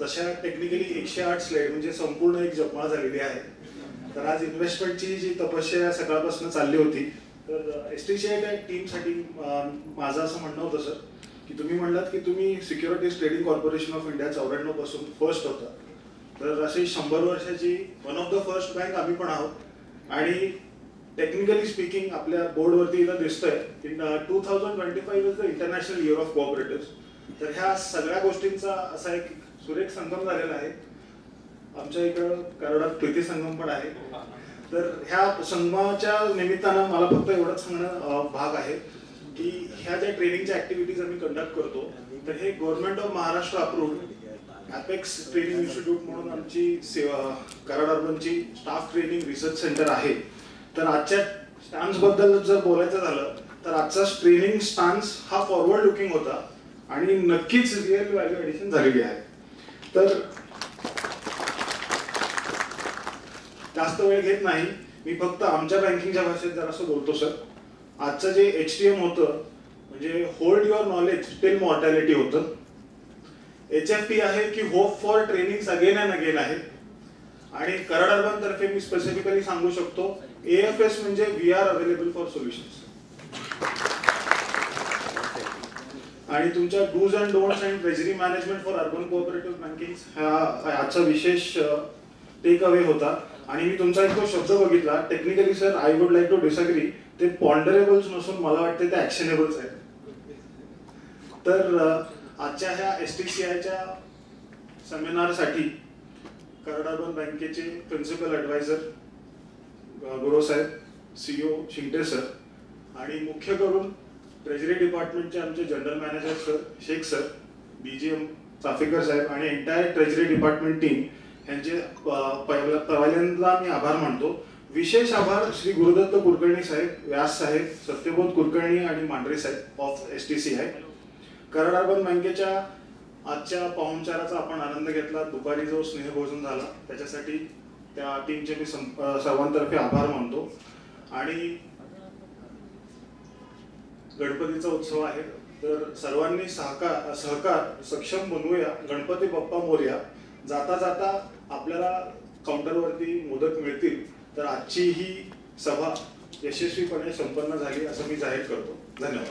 तशा टेक्निकली 108 स्लाइड म्हणजे संपूर्ण एक जपमाळ झालेली आहे. तर आज इन्व्हेस्टमेंटची जी तपश्चर्या सकाळपासून चालली होती, तर एसटीसीआय टीमसाठी माझं असं म्हणणं होतं सर की तुम्ही म्हणलात की तुम्ही securities trading corporation of India 94 पासून फर्स्ट होता, तर अशी 100 वर्षाची one of the first bank आम्ही पण आहोत. आणि टेक्निकली स्पीकिंग आपल्या बोर्डवरती इथं दिसतंय की 2025 is the international year of cooperative. तर ह्या सगळ्या गोष्टींचा असा एक सुरेख संगम झालेला आहे. आमच्या इकडं कराडात प्रीती संगम पण आहे. तर ह्या संगमाच्या निमित्तानं मला फक्त एवढंच सांगणं भाग आहे की ह्या ज्या ट्रेनिंगच्या ऍक्टिव्हिटीज आम्ही कंडक्ट करतो, तर हे government of Maharashtra approved apex training institute म्हणून आमची कराड अर्बनची स्टाफ ट्रेनिंग रिसर्च सेंटर आहे. तर आजच्या स्टान्स बद्दल जर बोलायचं झालं तर आजचा ट्रेनिंग स्टान्स हा फॉरवर्ड लुकिंग होता आणि नक्कीच रिअल व्हॅल्यू ऍडिशन झालेली आहे. तर जास्त वेळ घेत नाही, मी फक्त आमच्या बँकिंगच्या भाषेत जरासं बोलतो सर. आजचं जे HTM होतं म्हणजे hold your knowledge till mortality होतं. HFT आहे की hope for training again and again आहे. आणि कराड अर्बन तर्फे मी स्पेसिफिकली सांगू शकतो AFS म्हणजे we are available for solutions. आणि तुमच्या dos and don'ts and treasury management for urban cooperative banking हा आजचा विशेष टेक अवे होता. आणि मी तुमचा एक तो शब्द बघितला, technically sir I would like to disagree, ते पॉन्डरेबल्स नसून मला वाटते ते ऍक्शनेबल्स आहेत. तर आजच्या ह्या STCIच्या सेमिनारसाठी कराड अर्बन बँकेचे principal advisor Gurav saheb, CEO Shingte sir आणि मुख्य करून ट्रेजरी डिपार्टमेंटचे आमचे general manager sir Shaikh sir, BGM Chaphekar saheb आणि एंटायर ट्रेजरी डिपार्टमेंट टीम यांचे पहिल्यांदा मी आभार मानतो. विशेष आभार श्री गुरुदत्त कुलकर्णी साहेब, व्यास साहेब, सत्यबोध कुलकर्णी आणि मांढरे साहेब ऑफ STCI. कराड अर्बन बँकेच्या आजच्या पाहुणचाराचा आपण आनंद घेतला. दुपारी जो स्नेहभोजन झाला त्याच्यासाठी त्या टीमचे मी सर्वांतर्फे आभार मानतो. आणि गणपतीचा उत्सव आहे, तर सर्वांनी सहकार सक्षम बनवूया. गणपती बाप्पा मोरया. जाता जाता आपल्याला काउंटरवरती मोदक मिळतील. तर आजची ही सभा यशस्वीपणे संपन्न झाली असं मी जाहीर करतो. धन्यवाद.